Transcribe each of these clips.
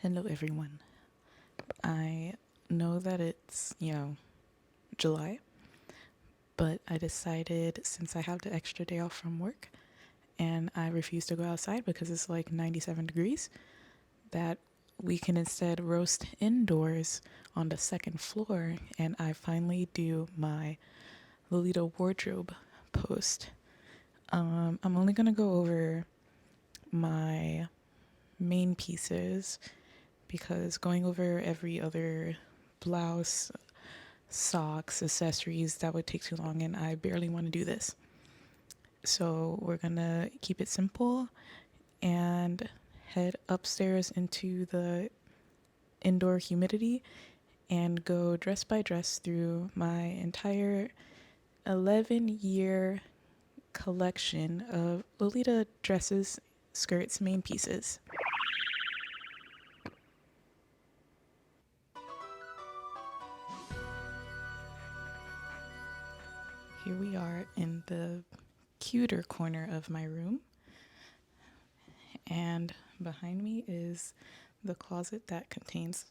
Hello, everyone. I know that it's, July, but I decided since I have the extra day off from work and I refuse to go outside because it's like 97 degrees, that we can instead roast indoors on the second floor. And I finally do my Lolita Wardrobe Post. I'm only going to go over my main pieces because going over every other blouse, socks, accessories, that would take too long, and I barely want to do this. So we're gonna keep it simple and head upstairs into the indoor humidity and go dress by dress through my entire 11-year collection of Lolita dresses, skirts, main pieces. Here we are in the cuter corner of my room, and behind me is the closet that contains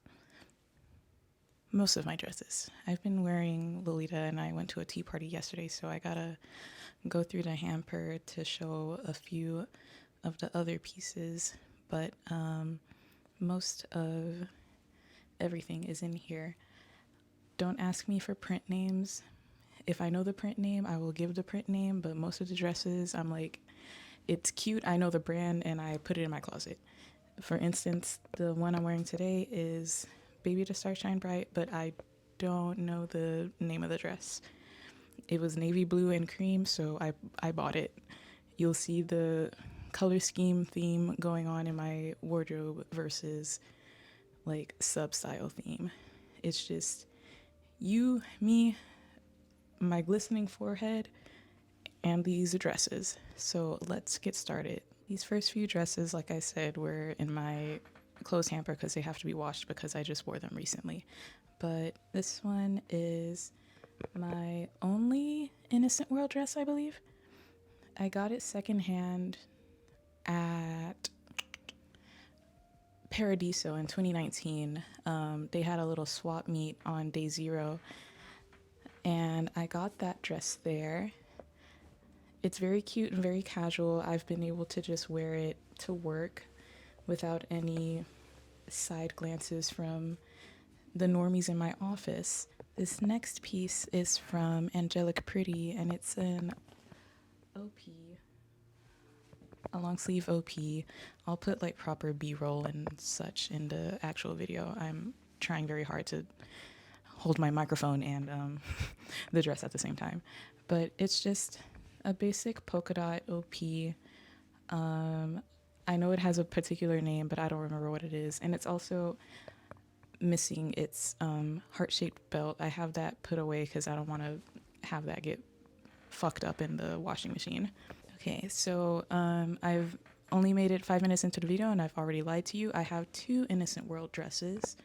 most of my dresses. I've been wearing Lolita and I went to a tea party yesterday, so I gotta go through the hamper to show a few of the other pieces, but most of everything is in here. Don't ask me for print names. If I know the print name, I will give the print name, but most of the dresses, I'm like, it's cute, I know the brand, and I put it in my closet. For instance, the one I'm wearing today is Baby to Star Shine Bright, but I don't know the name of the dress. It was navy blue and cream, so I bought it. You'll see the color scheme theme going on in my wardrobe versus like sub-style theme. It's just you, me, my glistening forehead, and these dresses. So let's get started. These first few dresses, like I said, were in my clothes hamper because they have to be washed because I just wore them recently. But this one is my only Innocent World dress, I believe. I got it secondhand at Paradiso in 2019. They had a little swap meet on day 0, and I got that dress there. It's very cute and very casual. I've been able to just wear it to work without any side glances from the normies in my office. This next piece is from Angelic Pretty, and it's an OP, a long sleeve OP. I'll put like proper B-roll and such in the actual video. I'm trying very hard to hold my microphone and the dress at the same time. But it's just a basic polka dot OP. I know it has a particular name, but I don't remember what it is. And it's also missing its heart-shaped belt. I have that put away because I don't want to have that get fucked up in the washing machine. Okay, so I've only made it 5 minutes into the video and I've already lied to you. I have 2 Innocent World dresses.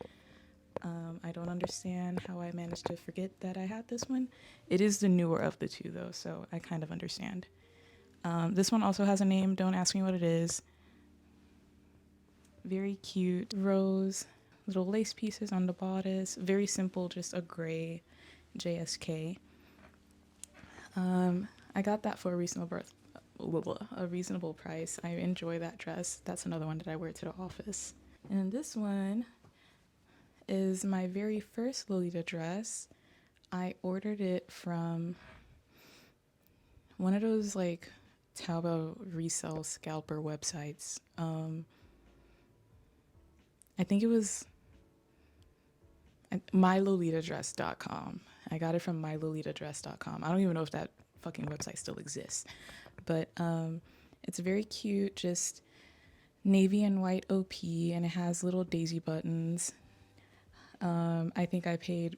I don't understand how I managed to forget that I had this one. It is the newer of the 2 though, so I kind of understand. This one also has a name. Don't ask me what it is. Very cute rose, little lace pieces on the bodice. Very simple, just a gray JSK. I got that for a reasonable price. I enjoy that dress. That's another one that I wear to the office. And this one is my very first Lolita dress. I ordered it from one of those like Taobao resale scalper websites. I think it was mylolitadress.com. I got it from mylolitadress.com. I don't even know if that fucking website still exists. But it's very cute, just navy and white OP, and it has little daisy buttons. I think I paid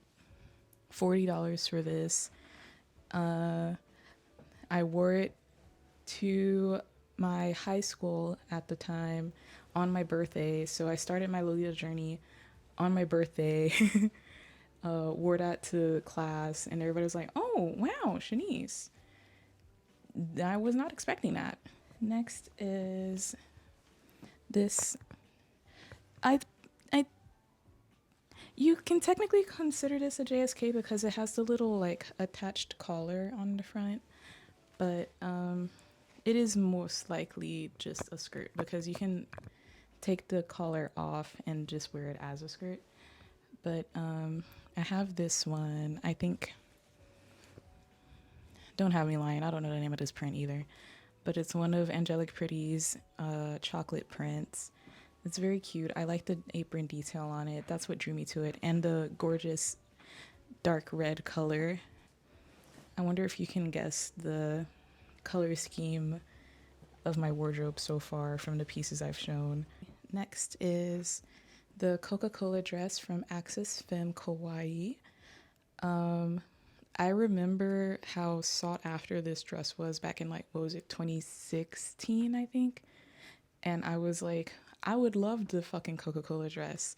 $40 for this. I wore it to my high school at the time on my birthday. So I started my Lolita journey on my birthday. Wore that to class, and everybody was like, "Oh, wow, Shanice." I was not expecting that. Next is this. I You can technically consider this a JSK because it has the little like attached collar on the front, but it is most likely just a skirt because you can take the collar off and just wear it as a skirt. But I have this one. I think, don't have me lying, I don't know the name of this print either, but it's one of Angelic Pretty's chocolate prints. It's very cute. I like the apron detail on it. That's what drew me to it. And the gorgeous dark red color. I wonder if you can guess the color scheme of my wardrobe so far from the pieces I've shown. Next is the Coca-Cola dress from Axis Femme Kawaii. I remember how sought after this dress was back in like, what was it, 2016, I think? And I was like, I would love the fucking Coca-Cola dress.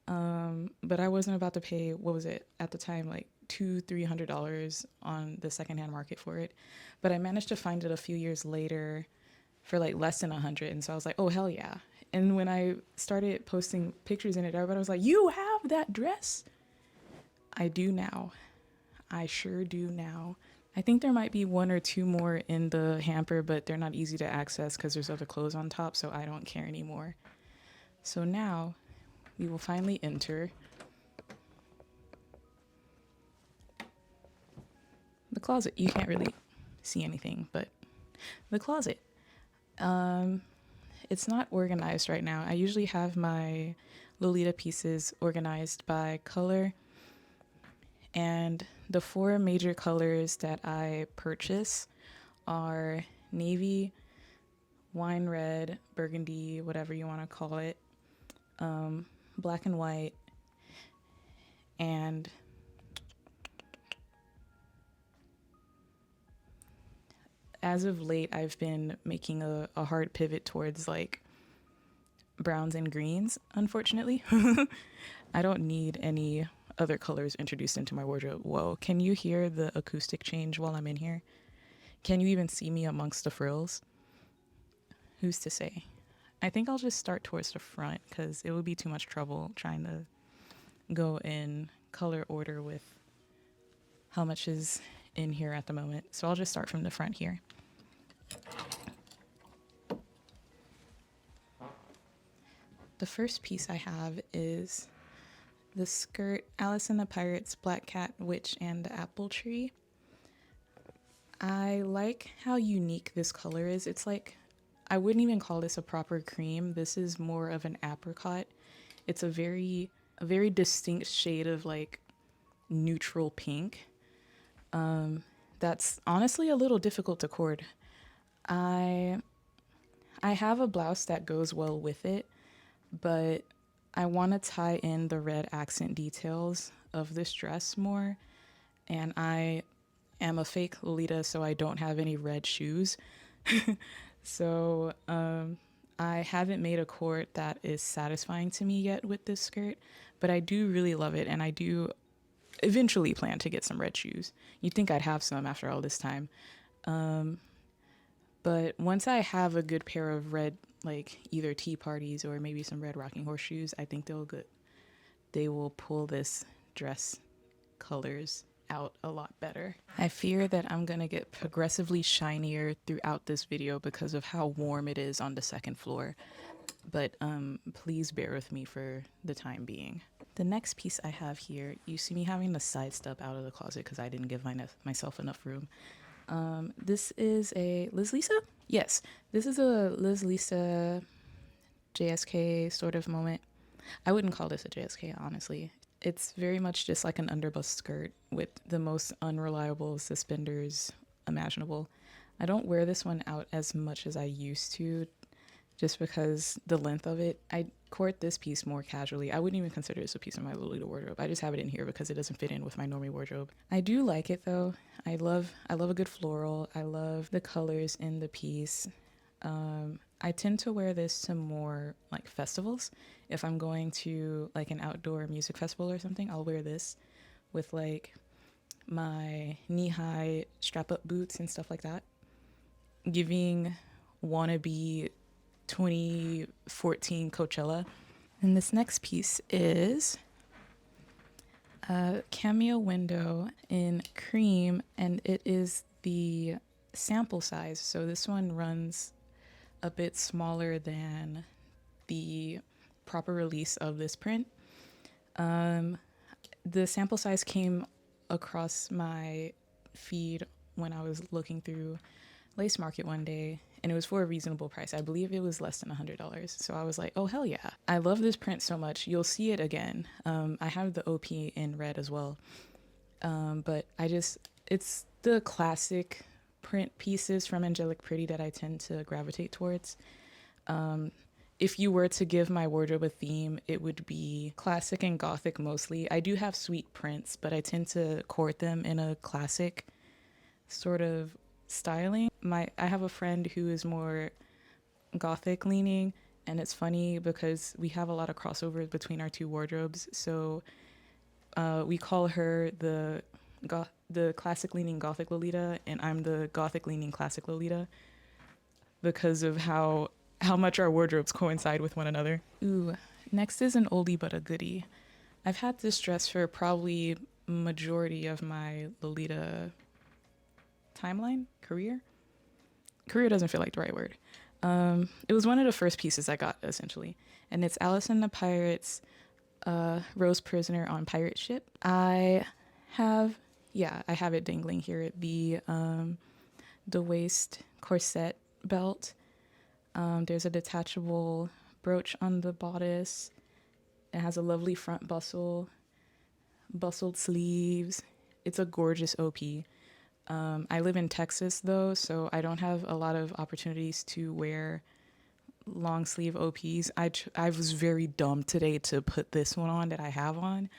But I wasn't about to pay, what was it at the time, like $200-300 on the secondhand market for it. But I managed to find it a few years later for like less than 100. And so I was like, oh, hell yeah. And when I started posting pictures in it, everybody was like, you have that dress? I do now. I sure do now. I think there might be one or two more in the hamper, but they're not easy to access because there's other clothes on top, so I don't care anymore. So now we will finally enter the closet. You can't really see anything, but the closet. It's not organized right now. I usually have my Lolita pieces organized by color, and the four major colors that I purchase are navy, wine red, burgundy, whatever you want to call it, black and white, and as of late, I've been making a hard pivot towards like browns and greens, unfortunately. I don't need any other colors introduced into my wardrobe. Whoa, can you hear the acoustic change while I'm in here? Can you even see me amongst the frills? Who's to say? I think I'll just start towards the front because it would be too much trouble trying to go in color order with how much is in here at the moment. So I'll just start from the front here. The first piece I have is the skirt Alice and the Pirates, Black Cat, Witch, and the Apple Tree. I like how unique this color is. It's like, I wouldn't even call this a proper cream. This is more of an apricot. It's a very distinct shade of like neutral pink. That's honestly a little difficult to cord. I have a blouse that goes well with it, but I want to tie in the red accent details of this dress more. And I am a fake Lolita, so I don't have any red shoes. So I haven't made a cord that is satisfying to me yet with this skirt, but I do really love it, and I do eventually plan to get some red shoes. You'd think I'd have some after all this time. But once I have a good pair of red, like either tea parties or maybe some red rocking horse shoes, I think they will pull this dress colors out a lot better. I fear that I'm gonna get progressively shinier throughout this video because of how warm it is on the second floor, but please bear with me for the time being. The next piece I have here, you see me having to side step out of the closet because I didn't give myself enough room. This is a Liz Lisa? Yes, this is a Liz Lisa JSK sort of moment. I wouldn't call this a JSK, honestly. It's very much just like an underbust skirt with the most unreliable suspenders imaginable. I don't wear this one out as much as I used to just because the length of it. I court this piece more casually. I wouldn't even consider this a piece of my Lolita wardrobe. I just have it in here because it doesn't fit in with my normie wardrobe. I do like it though. I love a good floral. I love the colors in the piece. I tend to wear this to more like festivals. If I'm going to like an outdoor music festival or something, I'll wear this with like my knee-high strap-up boots and stuff like that, giving wannabe 2014 Coachella. And this next piece is Cameo window in cream, and it is the sample size. So this one runs a bit smaller than the proper release of this print. The sample size came across my feed when I was looking through Lace Market one day, and it was for a reasonable price. I believe it was less than $100. So I was like, oh, hell yeah. I love this print so much. You'll see it again. I have the OP in red as well. But it's the classic print pieces from Angelic Pretty that I tend to gravitate towards. If you were to give my wardrobe a theme, it would be classic and gothic mostly. I do have sweet prints, but I tend to court them in a classic sort of styling. I have a friend who is more gothic leaning, and it's funny because we have a lot of crossovers between our two wardrobes. So we call her the classic leaning gothic Lolita, and I'm the gothic leaning classic Lolita because of how much our wardrobes coincide with one another. Ooh, next is an oldie but a goodie. I've had this dress for probably majority of my Lolita timeline, career. Career doesn't feel like the right word. It was one of the first pieces I got, essentially. And it's Alice and the Pirates, Rose Prisoner on Pirate Ship. I have it dangling here. The waist corset belt. There's a detachable brooch on the bodice. It has a lovely front bustled sleeves. It's a gorgeous OP. I live in Texas though, so I don't have a lot of opportunities to wear long sleeve OPs. I was very dumb today to put this one on that I have on,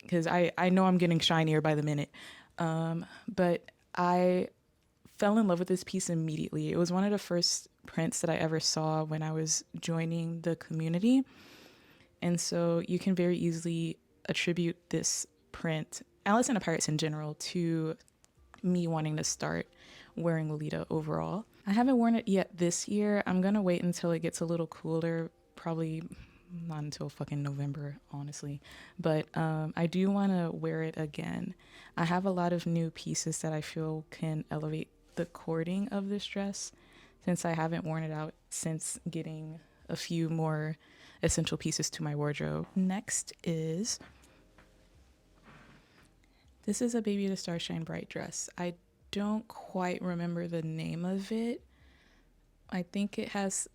because I know I'm getting shinier by the minute. But I fell in love with this piece immediately. It was one of the first prints that I ever saw when I was joining the community. And so you can very easily attribute this print, Alice and the Pirates in general, to me wanting to start wearing Lolita overall. I haven't worn it yet this year. I'm going to wait until it gets a little cooler, probably not until fucking November, honestly. But I do want to wear it again. I have a lot of new pieces that I feel can elevate the cording of this dress, since I haven't worn it out since getting a few more essential pieces to my wardrobe. Next is, this is a Baby to Star Shine Bright dress. I don't quite remember the name of it. I think it has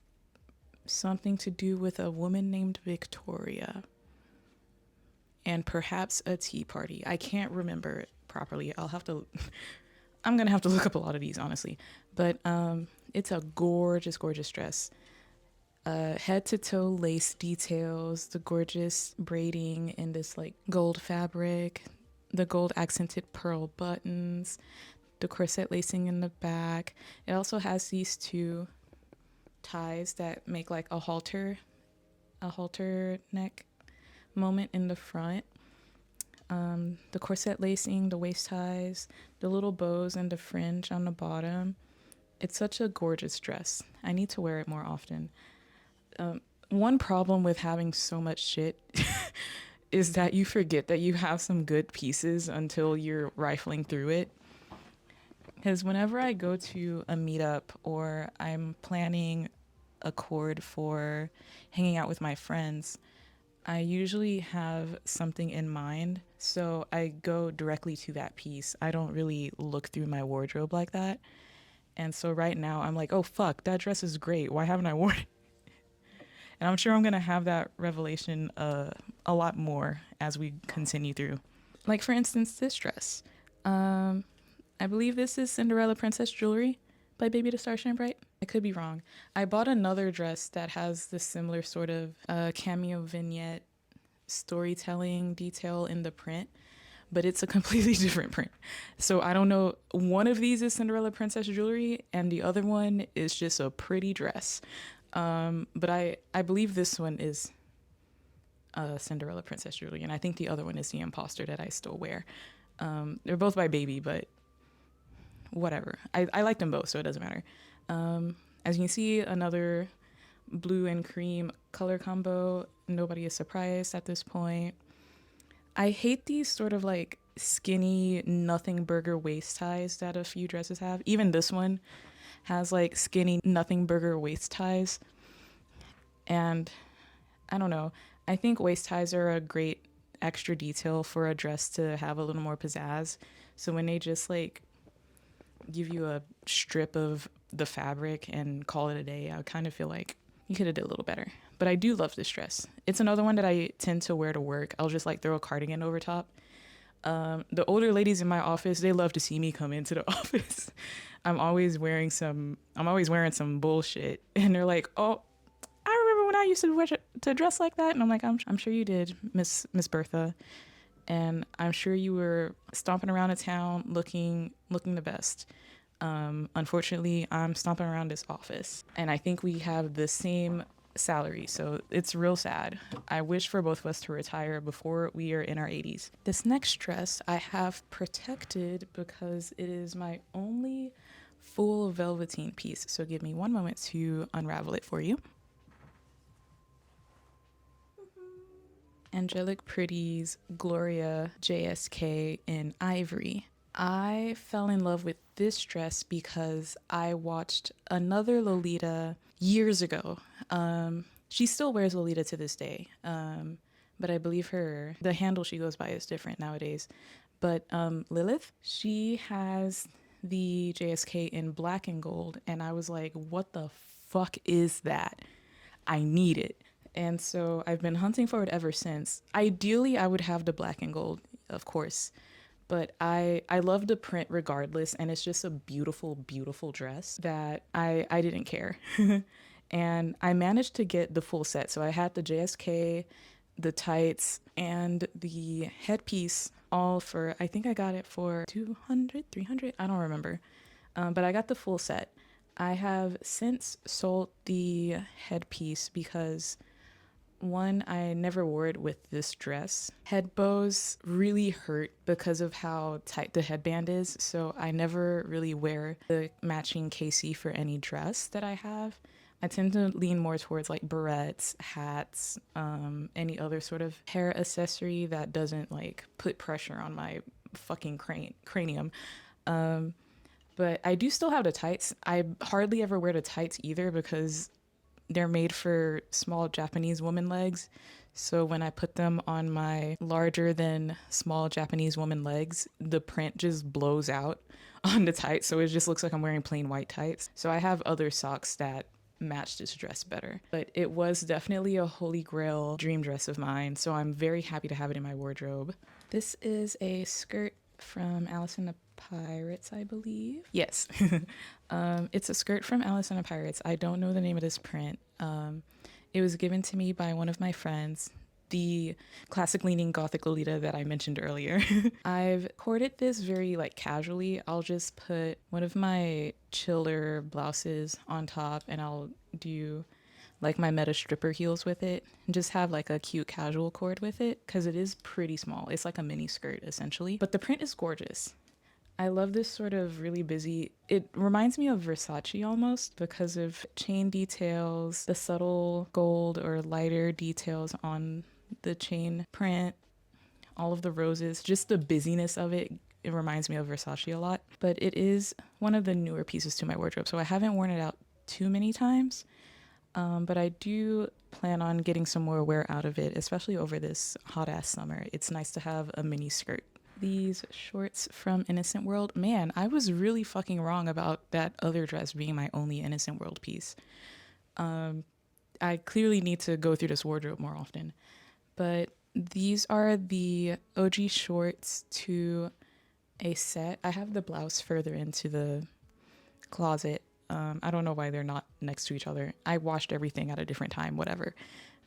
something to do with a woman named Victoria and perhaps a tea party. I can't remember it properly. I'm gonna have to look up a lot of these, honestly. But it's a gorgeous, gorgeous dress. Head to toe lace details, the gorgeous braiding in this like gold fabric, the gold accented pearl buttons, the corset lacing in the back. It also has these two ties that make like a halter neck moment in the front. The corset lacing, the waist ties, the little bows and the fringe on the bottom. It's such a gorgeous dress. I need to wear it more often. One problem with having so much shit is that you forget that you have some good pieces until you're rifling through it. Because whenever I go to a meetup or I'm planning a cord for hanging out with my friends, I usually have something in mind, so I go directly to that piece. I don't really look through my wardrobe like that. And so right now I'm like, oh fuck, that dress is great. Why haven't I worn it? And I'm sure I'm going to have that revelation a lot more as we continue through. Like, for instance, this dress. I believe this is Cinderella Princess Jewelry by Baby to Star Shine Bright. I could be wrong. I bought another dress that has this similar sort of cameo vignette storytelling detail in the print, but it's a completely different print. So I don't know. One of these is Cinderella Princess Jewelry, and the other one is just a pretty dress. But I believe this one is Cinderella Princess Jewelry, and I think the other one is the imposter that I still wear. They're both by Baby, but whatever. I like them both, so it doesn't matter. As you can see, another blue and cream color combo. Nobody is surprised at this point. I hate these sort of like skinny nothing burger waist ties that a few dresses have. Even this one has like skinny nothing burger waist ties. And I don't know. I think waist ties are a great extra detail for a dress to have a little more pizzazz. So when they just like give you a strip of the fabric and call it a day, I kind of feel like you could have did a little better. But I do love this dress. It's another one that I tend to wear to work. I'll just like throw a cardigan over top. The older ladies in my office, they love to see me come into the office. I'm always wearing some bullshit, and they're like, "Oh, I remember when I used to dress like that." And I'm like, "I'm sure you did, Miss Bertha." And I'm sure you were stomping around the town looking the best. Unfortunately, I'm stomping around this office, and I think we have the same salary, so it's real sad. I wish for both of us to retire before we are in our 80s. This next dress I have protected because it is my only full velveteen piece, so give me one moment to unravel it for you. Angelic Pretty's Gloria JSK in ivory. I fell in love with this dress because I watched another Lolita years ago. She still wears Lolita to this day, but I believe the handle she goes by is different nowadays. But Lilith, she has the JSK in black and gold, and I was like, what the fuck is that? I need it. And so I've been hunting for it ever since. Ideally, I would have the black and gold, of course. But I love the print regardless, and it's just a beautiful, beautiful dress that I didn't care. And I managed to get the full set. So I had the JSK, the tights, and the headpiece all for, I think I got it for 200, 300, I don't remember. But I got the full set. I have since sold the headpiece because one, I never wore it with this dress. Head bows really hurt because of how tight the headband is, so I never really wear the matching KC for any dress that I have. I tend to lean more towards like barrettes, hats, any other sort of hair accessory that doesn't like put pressure on my fucking cranium. But I do still have the tights. I hardly ever wear the tights either because they're made for small Japanese woman legs. So when I put them on my larger than small Japanese woman legs, the print just blows out on the tights. So it just looks like I'm wearing plain white tights. So I have other socks that match this dress better. But it was definitely a holy grail dream dress of mine. So I'm very happy to have it in my wardrobe. This is a skirt from Alice and the Pirates, I believe. Yes. It's a skirt from Alice and the Pirates. I don't know the name of this print. It was given to me by one of my friends, the classic leaning gothic Lolita that I mentioned earlier. I've corded this very like casually. I'll just put one of my chiller blouses on top and I'll do like my meta stripper heels with it and just have like a cute casual cord with it because it is pretty small. It's like a mini skirt essentially, but the print is gorgeous. I love this sort of really busy, it reminds me of Versace almost because of chain details, the subtle gold or lighter details on the chain print, all of the roses, just the busyness of it. It reminds me of Versace a lot, but it is one of the newer pieces to my wardrobe. So I haven't worn it out too many times. But I do plan on getting some more wear out of it, especially over this hot ass summer. It's nice to have a mini skirt. These shorts from Innocent World, man, I was really fucking wrong about that other dress being my only Innocent World piece. I clearly need to go through this wardrobe more often. But these are the OG shorts to a set. I have the blouse further into the closet. I don't know why they're not next to each other. I washed everything at a different time, whatever.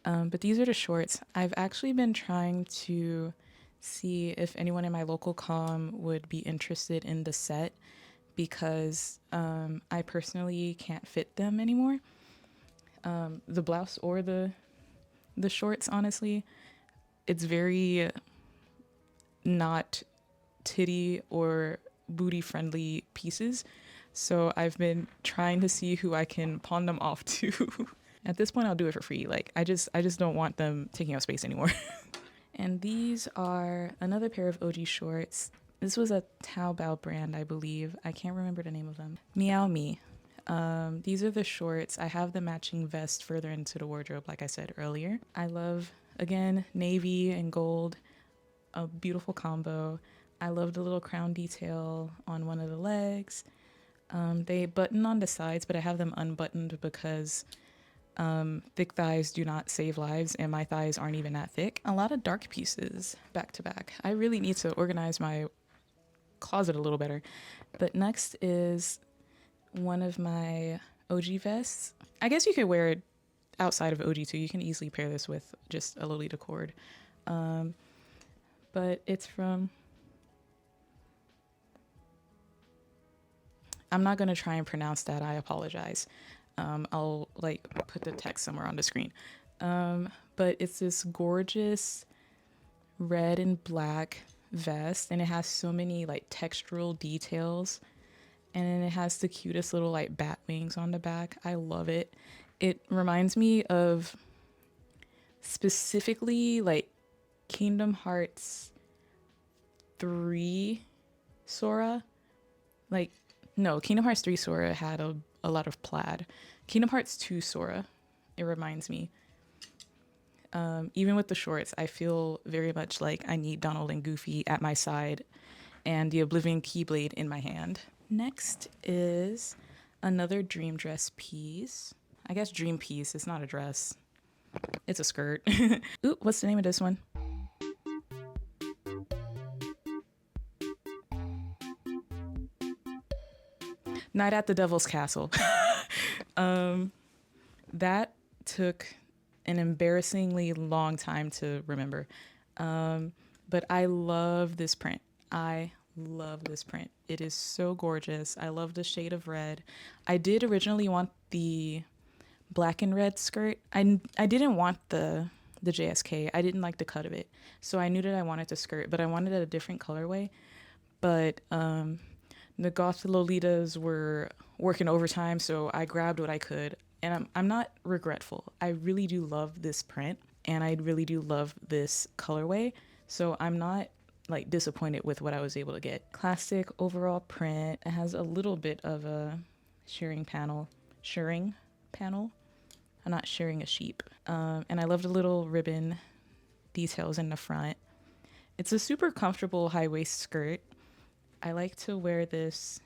But these are the shorts. I've actually been trying to see if anyone in my local comm would be interested in the set because I personally can't fit them anymore. The blouse or the shorts, honestly. It's very not titty or booty friendly pieces. So I've been trying to see who I can pawn them off to. At this point, I'll do it for free. Like I just don't want them taking up space anymore. And these are another pair of OG shorts. This was a Taobao brand, I believe. I can't remember the name of them. Meow Me. These are the shorts. I have the matching vest further into the wardrobe, like I said earlier. I love, again, navy and gold, a beautiful combo. I love the little crown detail on one of the legs. They button on the sides, but I have them unbuttoned because thick thighs do not save lives, and my thighs aren't even that thick. A lot of dark pieces back to back. I really need to organize my closet a little better. But next is one of my OG vests. I guess you could wear it outside of OG too. You can easily pair this with just a Lolita cord. But it's from... I'm not going to try and pronounce that. I apologize. I'll like put the text somewhere on the screen. But it's this gorgeous red and black vest, and it has so many like textural details, and then it has the cutest little like bat wings on the back. I love it. It reminds me of specifically like Kingdom Hearts 3 Sora. Like, no, Kingdom Hearts 3 Sora had a lot of plaid. Kingdom Hearts 2 Sora, it reminds me. Even with the shorts, I feel very much like I need Donald and Goofy at my side and the Oblivion Keyblade in my hand. Next is another dream dress piece. I guess dream piece, it's not a dress. It's a skirt. Ooh, what's the name of this one? Night at the Devil's Castle. That took an embarrassingly long time to remember. But I love this print. I love this print. It is so gorgeous. I love the shade of red. I did originally want the black and red skirt. I didn't want the JSK. I didn't like the cut of it. So I knew that I wanted the skirt, but I wanted a different colorway. But the goth Lolitas were working overtime, so I grabbed what I could. And I'm not regretful. I really do love this print, and I really do love this colorway. So I'm not like disappointed with what I was able to get. Classic overall print. It has a little bit of a shirring panel. I'm not shearing a sheep. And I love the little ribbon details in the front. It's a super comfortable high waist skirt. I like to wear this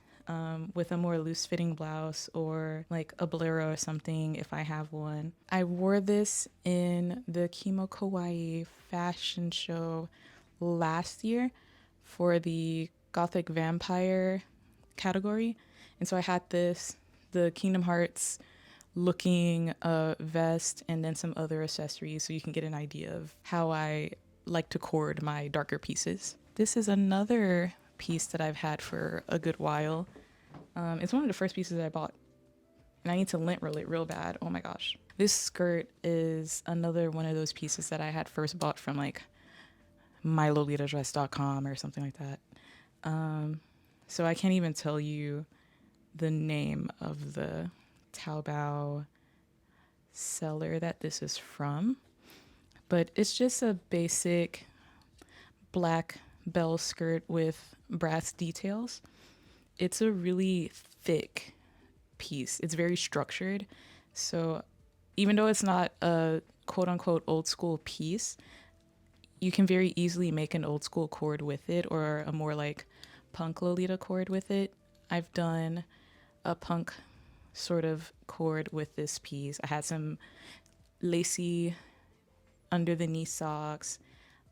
with a more loose fitting blouse or like a bolero or something if I have one. I wore this in the Kimo Kawaii fashion show last year for the Gothic Vampire category. And so I had the Kingdom Hearts looking vest and then some other accessories so you can get an idea of how I like to cord my darker pieces. This is another piece that I've had for a good while. It's one of the first pieces I bought, and I need to lint roll it real bad. Oh my gosh. This skirt is another one of those pieces that I had first bought from like mylolitadress.com or something like that. So I can't even tell you the name of the Taobao seller that this is from, but it's just a basic black bell skirt with brass details. It's a really thick piece. It's very structured. So even though it's not a quote unquote old school piece, you can very easily make an old school cord with it or a more like punk Lolita cord with it. I've done a punk sort of cord with this piece. I had some lacy under the knee socks,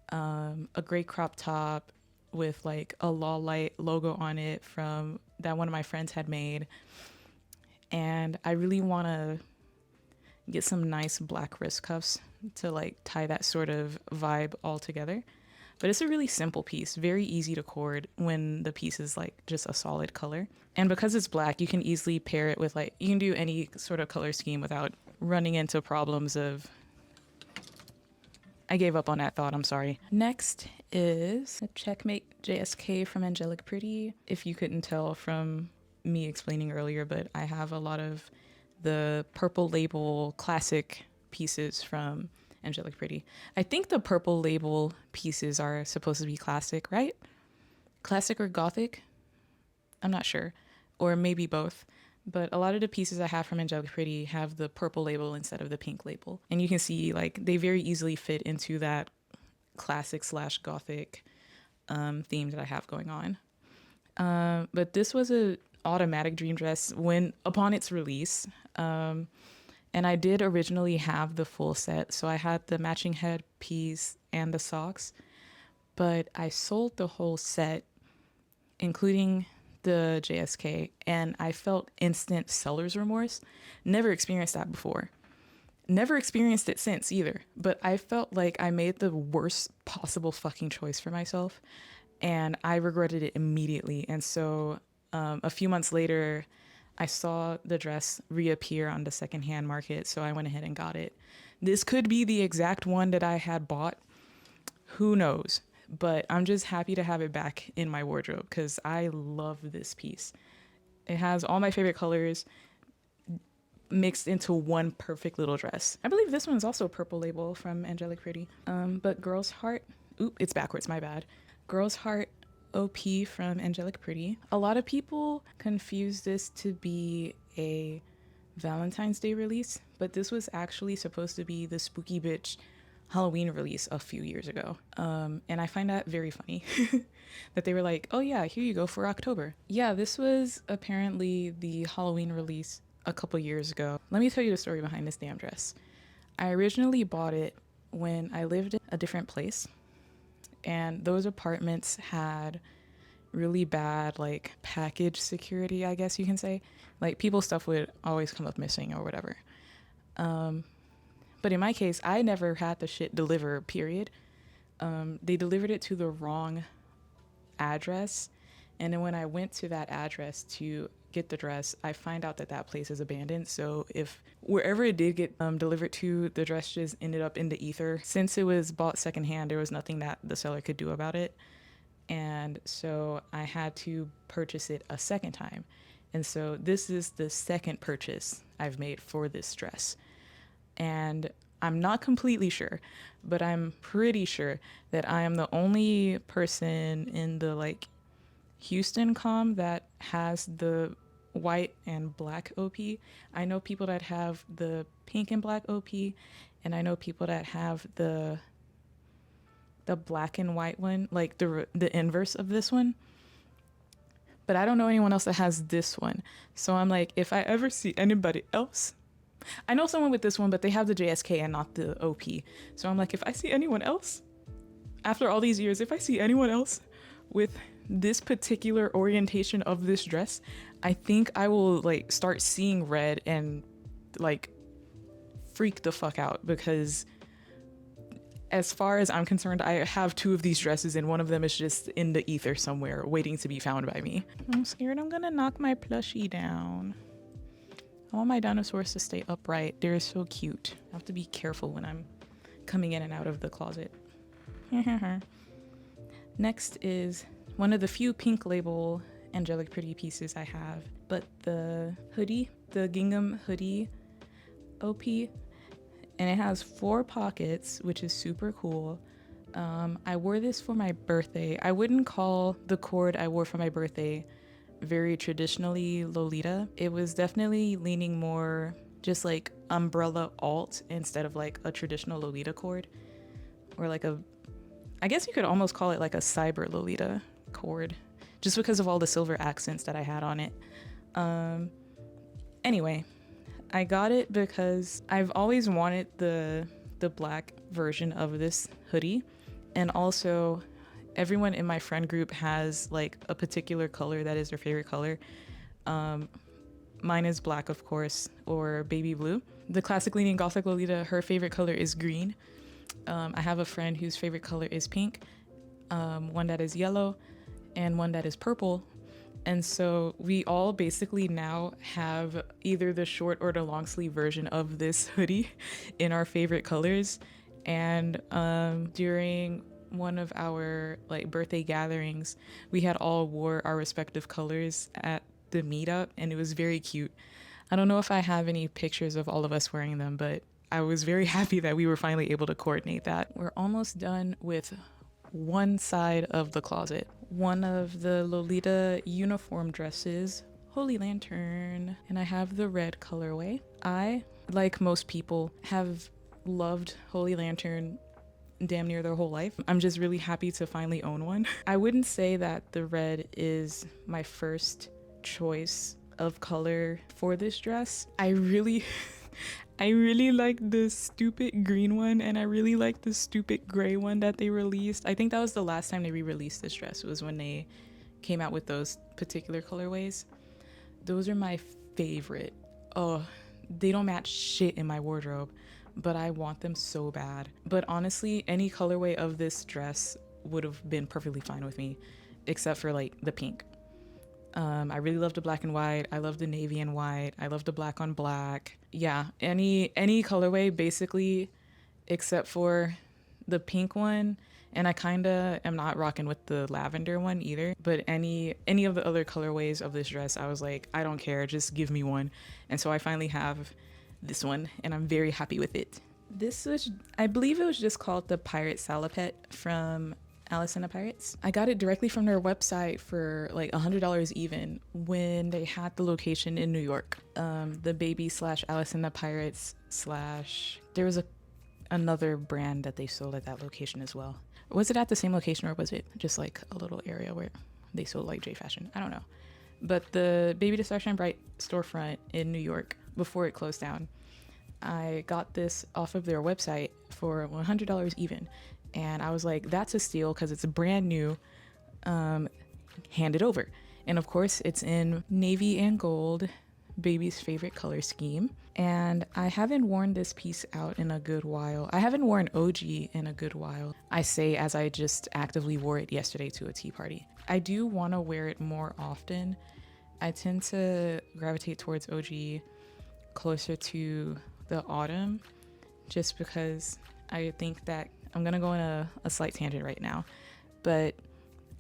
a gray crop top with like a Law Light logo on it from that one of my friends had made. And I really want to get some nice black wrist cuffs to like tie that sort of vibe all together. But it's a really simple piece, very easy to cord when the piece is like just a solid color. And because it's black, you can easily pair it with like, you can do any sort of color scheme without running into problems of... I gave up on that thought, I'm sorry. Next is a Checkmate JSK from Angelic Pretty. If you couldn't tell from me explaining earlier, but I have a lot of the Purple Label classic pieces from Angelic Pretty. I think the purple label pieces are supposed to be classic, right? Classic or gothic? I'm not sure. Or maybe both. But a lot of the pieces I have from Angelic Pretty have the purple label instead of the pink label. And you can see like they very easily fit into that classic slash gothic theme that I have going on. But this was a automatic dream dress when upon its release. And I did originally have the full set. So I had the matching headpiece and the socks. But I sold the whole set, including the JSK, and I felt instant seller's remorse. Never experienced that before. Never experienced it since either. But I felt like I made the worst possible fucking choice for myself, and I regretted it immediately. And so a few months later, I saw the dress reappear on the secondhand market, so I went ahead and got it. This could be the exact one that I had bought. Who knows? But I'm just happy to have it back in my wardrobe because I love this piece. It has all my favorite colors mixed into one perfect little dress. I believe this one's also purple label from Angelic Pretty. But Girl's Heart, it's backwards, my bad. Girl's Heart OP from Angelic Pretty. A lot of people confuse this to be a Valentine's Day release, but this was actually supposed to be the Spooky Bitch Halloween release a few years ago. And I find that very funny that they were like, oh yeah, here you go for October. Yeah, this was apparently the Halloween release a couple years ago. Let me tell you the story behind this damn dress. I originally bought it when I lived in a different place, and those apartments had really bad like package security, I guess you can say. Like people's stuff would always come up missing or whatever. But in my case, I never had the shit deliver, period. They delivered it to the wrong address. And then when I went to that address to get the dress, I find out that that place is abandoned. So if wherever it did get delivered to, the dress just ended up in the ether. Since it was bought secondhand, there was nothing that the seller could do about it. And so I had to purchase it a second time. And so this is the second purchase I've made for this dress. And I'm not completely sure, but I'm pretty sure that I am the only person in the like Houston com that has the white and black OP. I know people that have the pink and black OP, and I know people that have the black and white one, like the inverse of this one. But I don't know anyone else that has this one. So I'm like, if I ever see anybody else, I know someone with this one, but they have the JSK and not the OP. So I'm like, if I see anyone else, after all these years, if I see anyone else with this particular orientation of this dress, I think I will like start seeing red and like freak the fuck out, because as far as I'm concerned, I have two of these dresses and one of them is just in the ether somewhere waiting to be found by me. I'm scared I'm gonna knock my plushie down. I want my dinosaurs to stay upright. They're so cute. I have to be careful when I'm coming in and out of the closet. Next is one of the few pink label Angelic Pretty pieces I have, but the hoodie, the gingham hoodie OP, and it has 4 pockets, which is super cool. I wore this for my birthday. I wouldn't call the cord I wore for my birthday very traditionally Lolita. It was definitely leaning more just like umbrella alt instead of like a traditional Lolita cord, or like I guess you could almost call it like a cyber Lolita cord, just because of all the silver accents that I had on it. Anyway, I got it because I've always wanted the black version of this hoodie, and also everyone in my friend group has like a particular color that is their favorite color. Mine is black, of course, or baby blue. The classic leaning gothic Lolita, her favorite color is green. I have a friend whose favorite color is pink, one that is yellow, and one that is purple. And so we all basically now have either the short or the long sleeve version of this hoodie in our favorite colors. And during one of our like birthday gatherings, we had all wore our respective colors at the meetup, and it was very cute. I don't know if I have any pictures of all of us wearing them, but I was very happy that we were finally able to coordinate that. We're almost done with one side of the closet. One of the Lolita uniform dresses, Holy Lantern, and I have the red colorway. I, like most people, have loved Holy Lantern damn near their whole life. I'm just really happy to finally own one. I wouldn't say that the red is my first choice of color for this dress. I really like the stupid green one, and I really like the stupid gray one that they released. I think that was the last time they re-released this dress, was when they came out with those particular colorways. Those are my favorite. Oh, they don't match shit in my wardrobe, but I want them so bad. But honestly, any colorway of this dress would have been perfectly fine with me, except for like the pink. I really love the black and white. I love the navy and white. I love the black on black. Yeah, any colorway basically, except for the pink one. And I kind of am not rocking with the lavender one either. But any of the other colorways of this dress, I was like, I don't care, just give me one. And so I finally have this one, and I'm very happy with it. This was, I believe it was just called the Pirate Salopette from Alice in the Pirates. I got it directly from their website for like $100 even when they had the location in New York. The baby / Alice in the Pirates / there was another brand that they sold at that location as well. Was it at the same location, or was it just like a little area where they sold like Jfashion? I don't know. But the Baby to Star Shine Bright storefront in New York, before it closed down, I got this off of their website for $100 even. And I was like, that's a steal because it's brand new. Hand it over. And of course, it's in navy and gold, baby's favorite color scheme. And I haven't worn this piece out in a good while. I haven't worn OG in a good while. I say as I just actively wore it yesterday to a tea party. I do want to wear it more often. I tend to gravitate towards OG closer to the autumn, just because I think that I'm gonna go on a slight tangent right now, but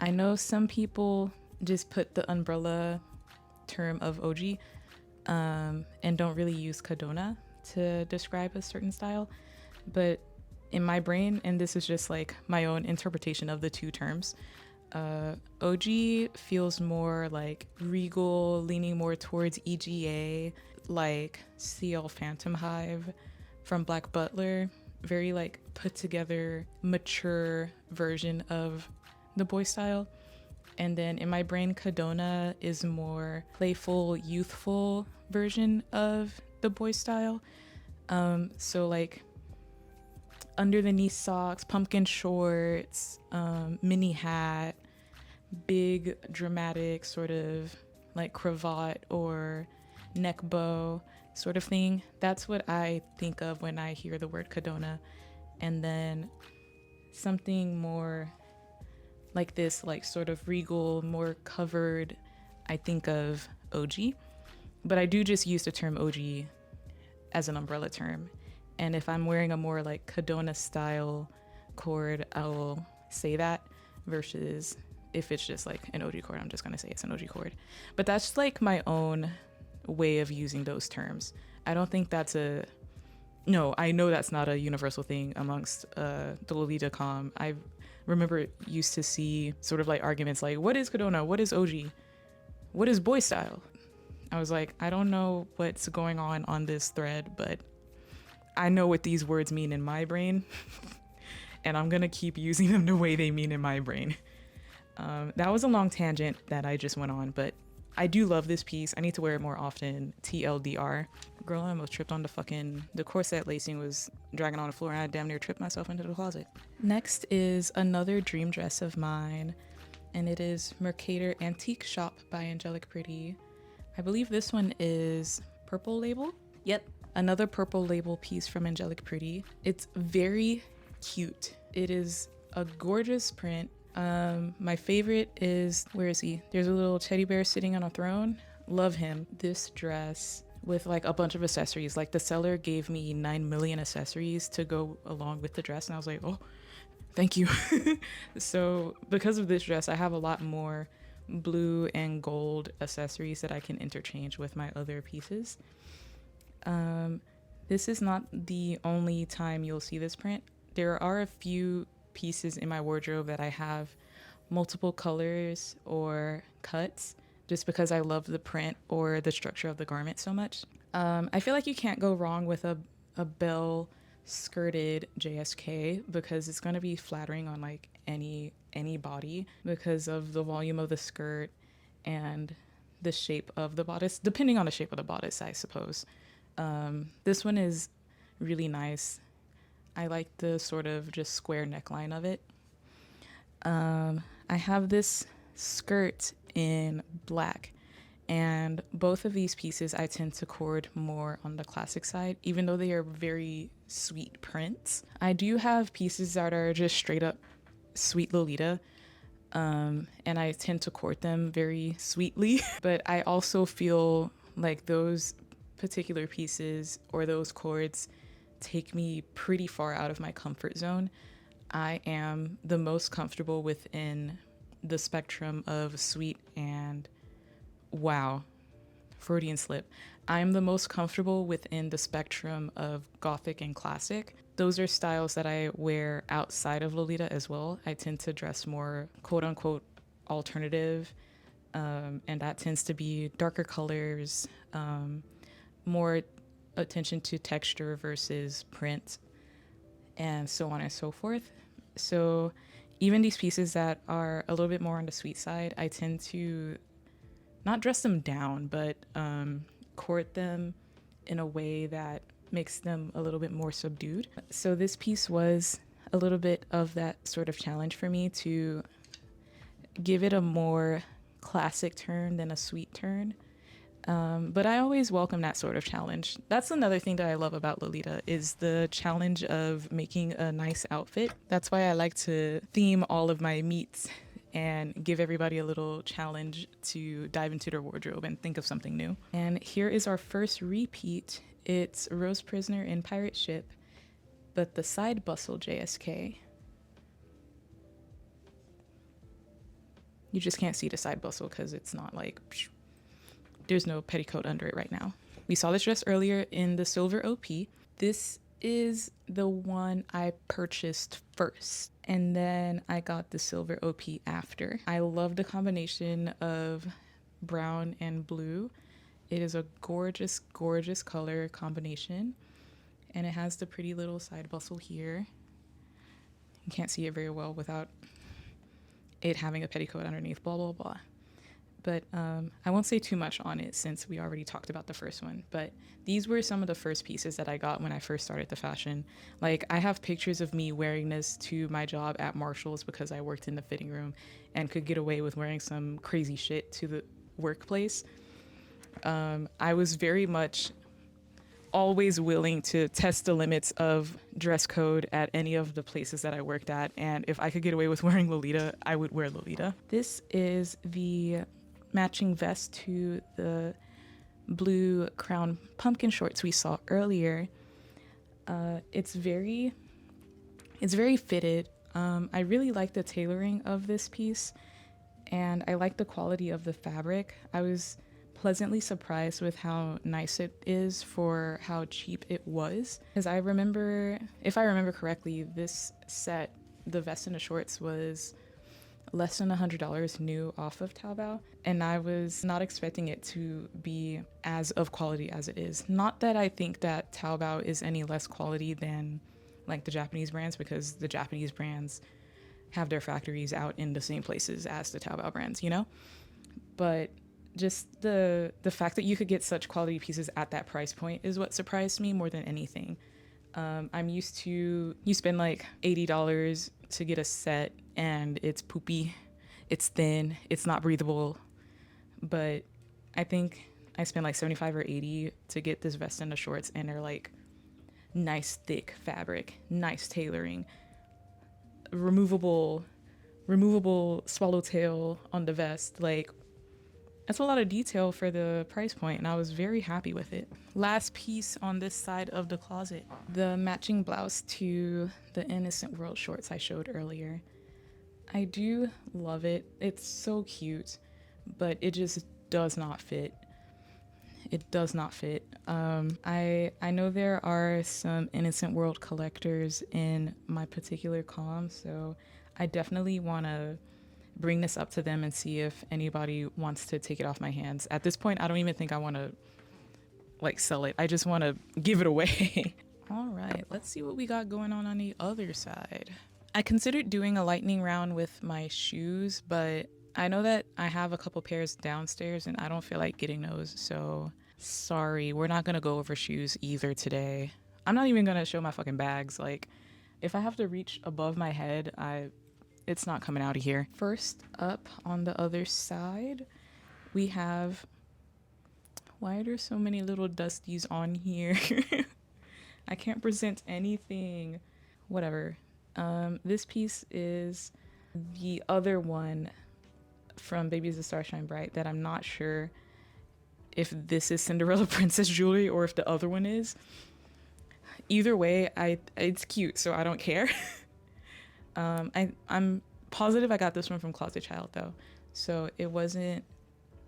I know some people just put the umbrella term of OG and don't really use Cadona to describe a certain style. But in my brain, and this is just like my own interpretation of the two terms, OG feels more like regal, leaning more towards EGA, like CL Phantom Hive from Black Butler. Very like put together, mature version of the boy style. And then in my brain, Cadona is more playful, youthful version of the boy style. So like under the knee socks, pumpkin shorts, mini hat, big dramatic sort of like cravat or neck bow sort of thing. That's what I think of when I hear the word Cadona. And then something more like this, like sort of regal, more covered, I think of OG. But I do just use the term OG as an umbrella term. And if I'm wearing a more like Cadona style cord, I will say that, versus if it's just like an OG cord, I'm just gonna say it's an OG cord. But that's like my own way of using those terms. I don't think that's no, I know that's not a universal thing amongst the Lolita com. I remember used to see sort of like arguments like, what is Cadona? What is OG? What is boy style? I was like, I don't know what's going on this thread, but I know what these words mean in my brain, and I'm gonna keep using them the way they mean in my brain. That was a long tangent that I just went on, but I do love this piece. I need to wear it more often. TLDR. Girl, I almost tripped on the corset lacing was dragging on the floor, and I damn near tripped myself into the closet. Next is another dream dress of mine, and it is Mercator Antique Shop by Angelic Pretty. I believe this one is Purple Label. Yep, another Purple Label piece from Angelic Pretty. It's very cute. It is a gorgeous print. My favorite is, where is he? There's a little teddy bear sitting on a throne. Love him. This dress with like a bunch of accessories. Like the seller gave me 9 million accessories to go along with the dress, and I was like, oh, thank you. So because of this dress, I have a lot more blue and gold accessories that I can interchange with my other pieces. This is not the only time you'll see this print. There are a few pieces in my wardrobe that I have multiple colors or cuts just because I love the print or the structure of the garment so much. I feel like you can't go wrong with a bell skirted JSK because it's going to be flattering on like any body because of the volume of the skirt and the shape of the bodice, depending on the shape of the bodice, I suppose. This one is really nice. I like the sort of just square neckline of it. I have this skirt in black, and both of these pieces I tend to cord more on the classic side, even though they are very sweet prints. I do have pieces that are just straight up sweet Lolita, and I tend to court them very sweetly. But I also feel like those particular pieces or those cords take me pretty far out of my comfort zone. I am the most comfortable within the spectrum of sweet and wow, Freudian slip. I'm the most comfortable within the spectrum of gothic and classic. Those are styles that I wear outside of Lolita as well. I tend to dress more quote unquote alternative, and that tends to be darker colors, more attention to texture versus print, and so on and so forth. So even these pieces that are a little bit more on the sweet side, I tend to not dress them down, but court them in a way that makes them a little bit more subdued. So this piece was a little bit of that sort of challenge for me to give it a more classic turn than a sweet turn. But I always welcome that sort of challenge. That's another thing that I love about Lolita is the challenge of making a nice outfit. That's why I like to theme all of my meets and give everybody a little challenge to dive into their wardrobe and think of something new. And here is our first repeat. It's Rose Prisoner in Pirate Ship, but the side bustle JSK. You just can't see the side bustle because it's not like, there's no petticoat under it right now. We saw this dress earlier in the silver OP. This is the one I purchased first, and then I got the silver OP after. I love the combination of brown and blue. It is a gorgeous, gorgeous color combination, and it has the pretty little side bustle here. You can't see it very well without it having a petticoat underneath, blah, blah, blah. But I won't say too much on it since we already talked about the first one. But these were some of the first pieces that I got when I first started the fashion. Like, I have pictures of me wearing this to my job at Marshall's because I worked in the fitting room and could get away with wearing some crazy shit to the workplace. I was very much always willing to test the limits of dress code at any of the places that I worked at. And if I could get away with wearing Lolita, I would wear Lolita. This is the matching vest to the blue crown pumpkin shorts we saw earlier. It's very fitted. I really like the tailoring of this piece, and I like the quality of the fabric. I was pleasantly surprised with how nice it is for how cheap it was. Because I remember, if I remember correctly, this set, the vest and the shorts, was less than $100 new off of Taobao, and I was not expecting it to be as of quality as it is. Not that I think that Taobao is any less quality than like the Japanese brands, because the Japanese brands have their factories out in the same places as the Taobao brands, you know? But just the fact that you could get such quality pieces at that price point is what surprised me more than anything. I'm used to, you spend like $80 to get a set and it's poopy, it's thin, it's not breathable. But I think I spent like 75 or 80 to get this vest and the shorts, and they're like nice thick fabric, nice tailoring, removable swallowtail on the vest. Like, that's a lot of detail for the price point, and I was very happy with it. Last piece on this side of the closet, the matching blouse to the Innocent World shorts I showed earlier. I do love it. It's so cute, but it just does not fit. It does not fit. I know there are some Innocent World collectors in my particular comm, so I definitely want to bring this up to them and see if anybody wants to take it off my hands. At this point, I don't even think I want to like sell it. I just want to give it away. All right, let's see what we got going on the other side. I considered doing a lightning round with my shoes, but I know that I have a couple pairs downstairs and I don't feel like getting those, so sorry, we're not gonna go over shoes either today. I'm not even gonna show my fucking bags. Like, if I have to reach above my head, it's not coming out of here. First up on the other side, we have, why are there so many little dusties on here? I can't present anything. Whatever. This piece is the other one from Baby's the Star Shine Bright that I'm not sure if this is Cinderella Princess jewelry or if the other one is. Either way, it's cute, so I don't care. I'm positive I got this one from Closet Child though, so it wasn't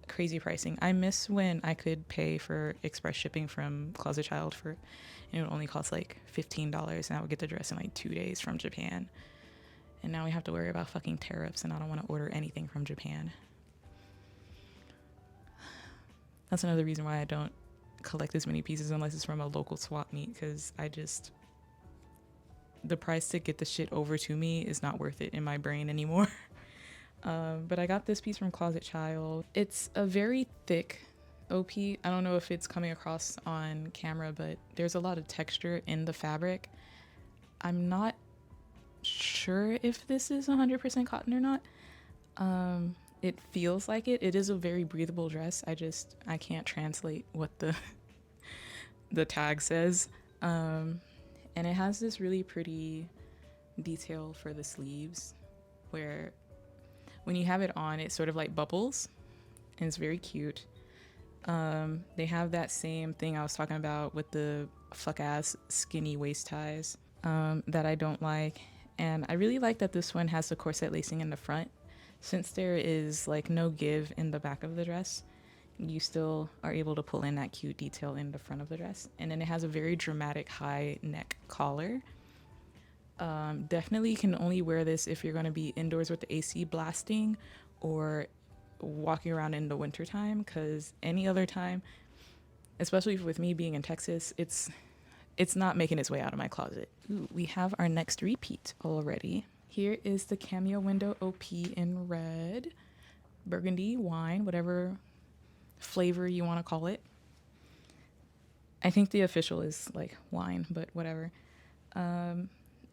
crazy pricing. I miss when I could pay for express shipping from Closet Child for, and it would only cost like $15 and I would get the dress in like 2 days from Japan. And now we have to worry about fucking tariffs and I don't want to order anything from Japan. That's another reason why I don't collect as many pieces unless it's from a local swap meet, because the price to get the shit over to me is not worth it in my brain anymore. But I got this piece from Closet Child. It's a very thick OP. I don't know if it's coming across on camera, but there's a lot of texture in the fabric. I'm not sure if this is 100% cotton or not. It feels like it. It is a very breathable dress. I can't translate what the tag says. And it has this really pretty detail for the sleeves where when you have it on, it sort of like bubbles and it's very cute. They have that same thing I was talking about with the fuck ass skinny waist ties that I don't like. And I really like that this one has the corset lacing in the front. Since there is like no give in the back of the dress, you still are able to pull in that cute detail in the front of the dress. And then it has a very dramatic high neck collar. Definitely can only wear this if you're going to be indoors with the AC blasting or walking around in the wintertime, because any other time, especially with me being in Texas, it's not making its way out of my closet. Ooh, we have our next repeat already. Here is the cameo window OP in red, burgundy, wine, whatever flavor you want to call it. I think the official is like wine, but whatever.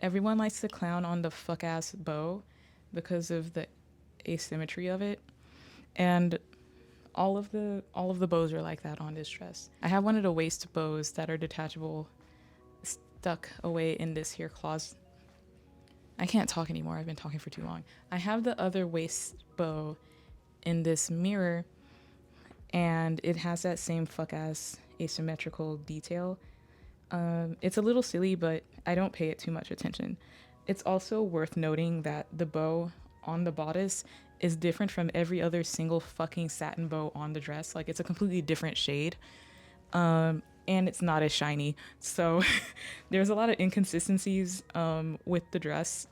Everyone likes to clown on the fuck ass bow because of the asymmetry of it, and all of the bows are like that on this dress. I have one of the waist bows that are detachable stuck away in this here closet. I can't talk anymore. I've been talking for too long. I have the other waist bow in this mirror, and it has that same fuck ass asymmetrical detail. It's a little silly, but I don't pay it too much attention. It's also worth noting that the bow on the bodice is different from every other single fucking satin bow on the dress. Like, it's a completely different shade. And it's not as shiny. So there's a lot of inconsistencies with the dress.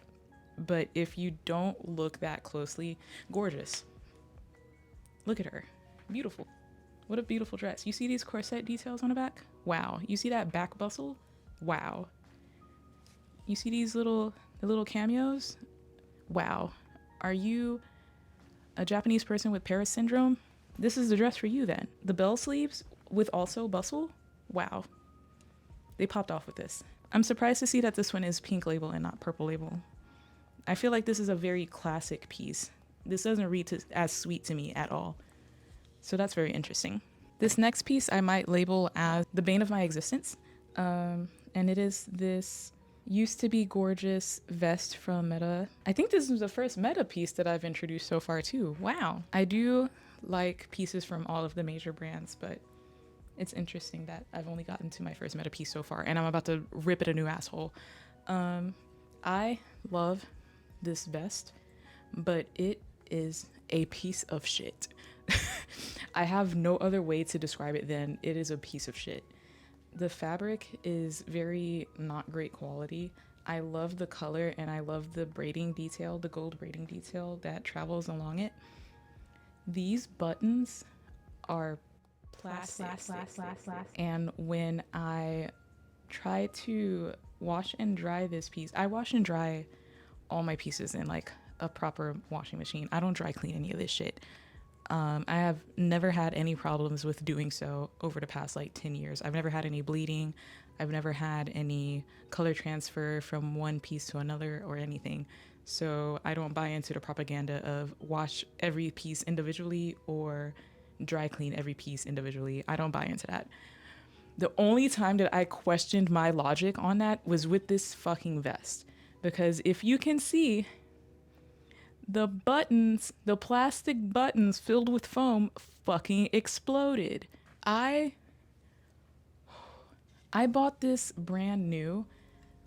But if you don't look that closely, gorgeous. Look at her. Beautiful. What a beautiful dress. You see these corset details on the back? Wow. You see that back bustle? Wow. You see these the little cameos? Wow. Are you a Japanese person with Paris syndrome? This is the dress for you then. The bell sleeves with also bustle? Wow. They popped off with this. I'm surprised to see that this one is pink label and not purple label. I feel like this is a very classic piece. This doesn't read as sweet to me at all. So that's very interesting. This next piece I might label as the bane of my existence. And it is this used to be gorgeous vest from Meta. I think this is the first Meta piece that I've introduced so far too. Wow. I do like pieces from all of the major brands, but it's interesting that I've only gotten to my first Meta piece so far, and I'm about to rip it a new asshole. I love this vest, but it is a piece of shit. I have no other way to describe it than it is a piece of shit. The fabric is very not great quality. I love the color and I love the braiding detail, the gold braiding detail that travels along it. These buttons are plastic. And when I try to wash and dry this piece, I wash and dry all my pieces in like a proper washing machine. I don't dry clean any of this shit. I have never had any problems with doing so over the past like 10 years. I've never had any bleeding. I've never had any color transfer from one piece to another or anything. So I don't buy into the propaganda of wash every piece individually or dry clean every piece individually. I don't buy into that. The only time that I questioned my logic on that was with this fucking vest. Because if you can see, the buttons, the plastic buttons filled with foam fucking exploded. I bought this brand new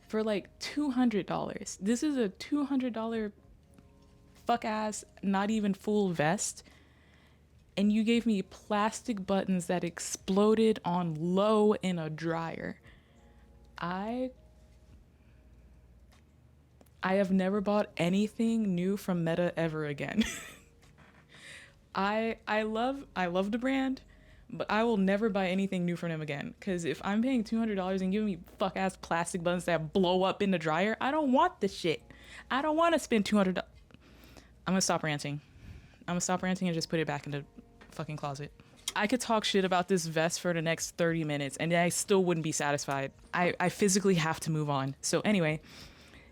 for like $200. This is a $200 fuck ass, not even full vest. And you gave me plastic buttons that exploded on low in a dryer. I have never bought anything new from Meta ever again. I love the brand, but I will never buy anything new from them again. Cause if I'm paying $200 and giving me fuck ass plastic buttons that blow up in the dryer, I don't want the shit. I don't want to spend $200. I'm gonna stop ranting. And just put it back in the fucking closet. I could talk shit about this vest for the next 30 minutes and I still wouldn't be satisfied. I physically have to move on. So anyway,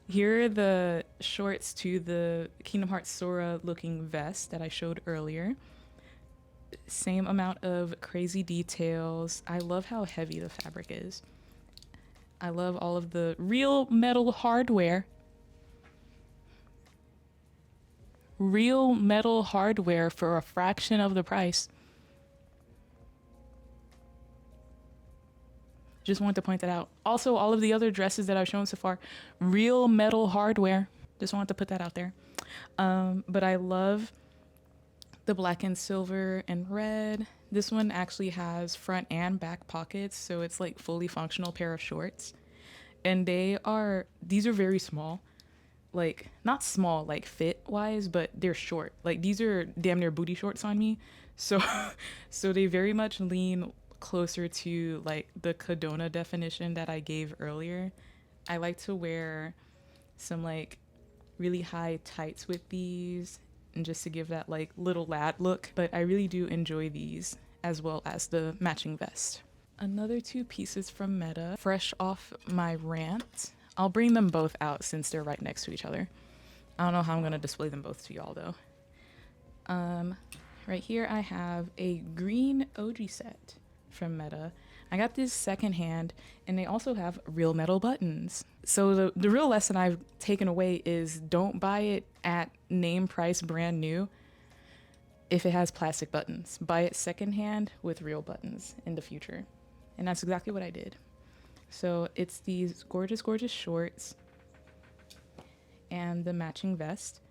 here are the shorts to the Kingdom Hearts Sora looking vest that I showed earlier. Same amount of crazy details. I love how heavy the fabric is. I love all of the real metal hardware. Real metal hardware for a fraction of the price. Just wanted to point that out. Also, all of the other dresses that I've shown so far, real metal hardware. Just wanted to put that out there. But I love the black and silver and red. This one actually has front and back pockets, so it's like fully functional pair of shorts. And these are very small. Like, not small, like fit wise, but they're short. Like, these are damn near booty shorts on me. So, so they very much lean closer to like the Cadona definition that I gave earlier. I like to wear some like really high tights with these and just to give that like little lad look, but I really do enjoy these as well as the matching vest. Another two pieces from Meta, fresh off my rant. I'll bring them both out since they're right next to each other. I don't know how I'm gonna display them both to y'all though. Right here I have a green OG set from Meta. I got this secondhand and they also have real metal buttons. So the real lesson I've taken away is don't buy it at name price brand new if it has plastic buttons. Buy it secondhand with real buttons in the future. And that's exactly what I did. So it's these gorgeous, gorgeous shorts and the matching vest.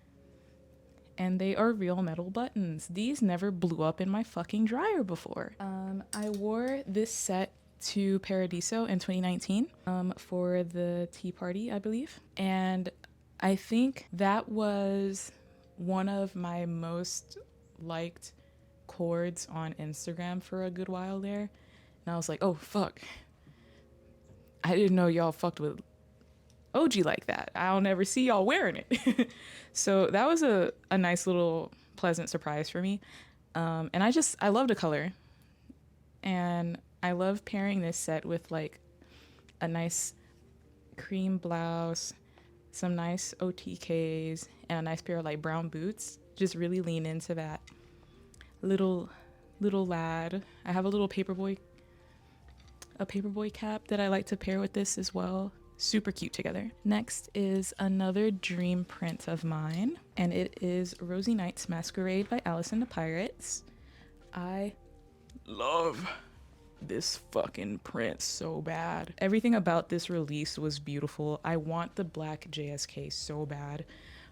And they are real metal buttons. These never blew up in my fucking dryer before. I wore this set to Paradiso in 2019 for the tea party, I believe. And I think that was one of my most liked cords on Instagram for a good while there. And I was like, oh, fuck. I didn't know y'all fucked with OG like that. I'll never see y'all wearing it. So that was a nice little pleasant surprise for me. And I love the color. And I love pairing this set with like a nice cream blouse, some nice OTKs, and a nice pair of like brown boots. Just really lean into that little lad. I have a little paperboy cap that I like to pair with this as well. Super cute together. Next is another dream print of mine, and it is Rosie Knight's Masquerade by Alice and the Pirates. I love this fucking print so bad. Everything about this release was beautiful. I want the black JSK so bad,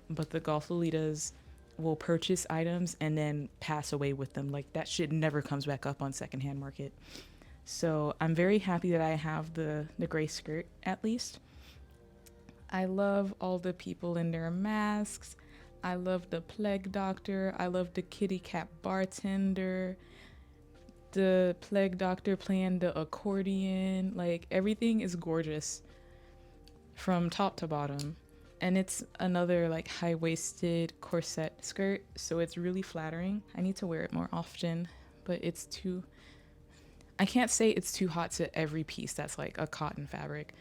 but the Golf Lolitas will purchase items and then pass away with them. Like that shit never comes back up on secondhand market. So I'm very happy that I have the gray skirt at least. I love all the people in their masks. I love the plague doctor. I love the kitty cat bartender. The plague doctor playing the accordion. Like everything is gorgeous from top to bottom. And it's another like high-waisted corset skirt, so it's really flattering. I need to wear it more often, but it's too, I can't say it's too hot to every piece that's like a cotton fabric.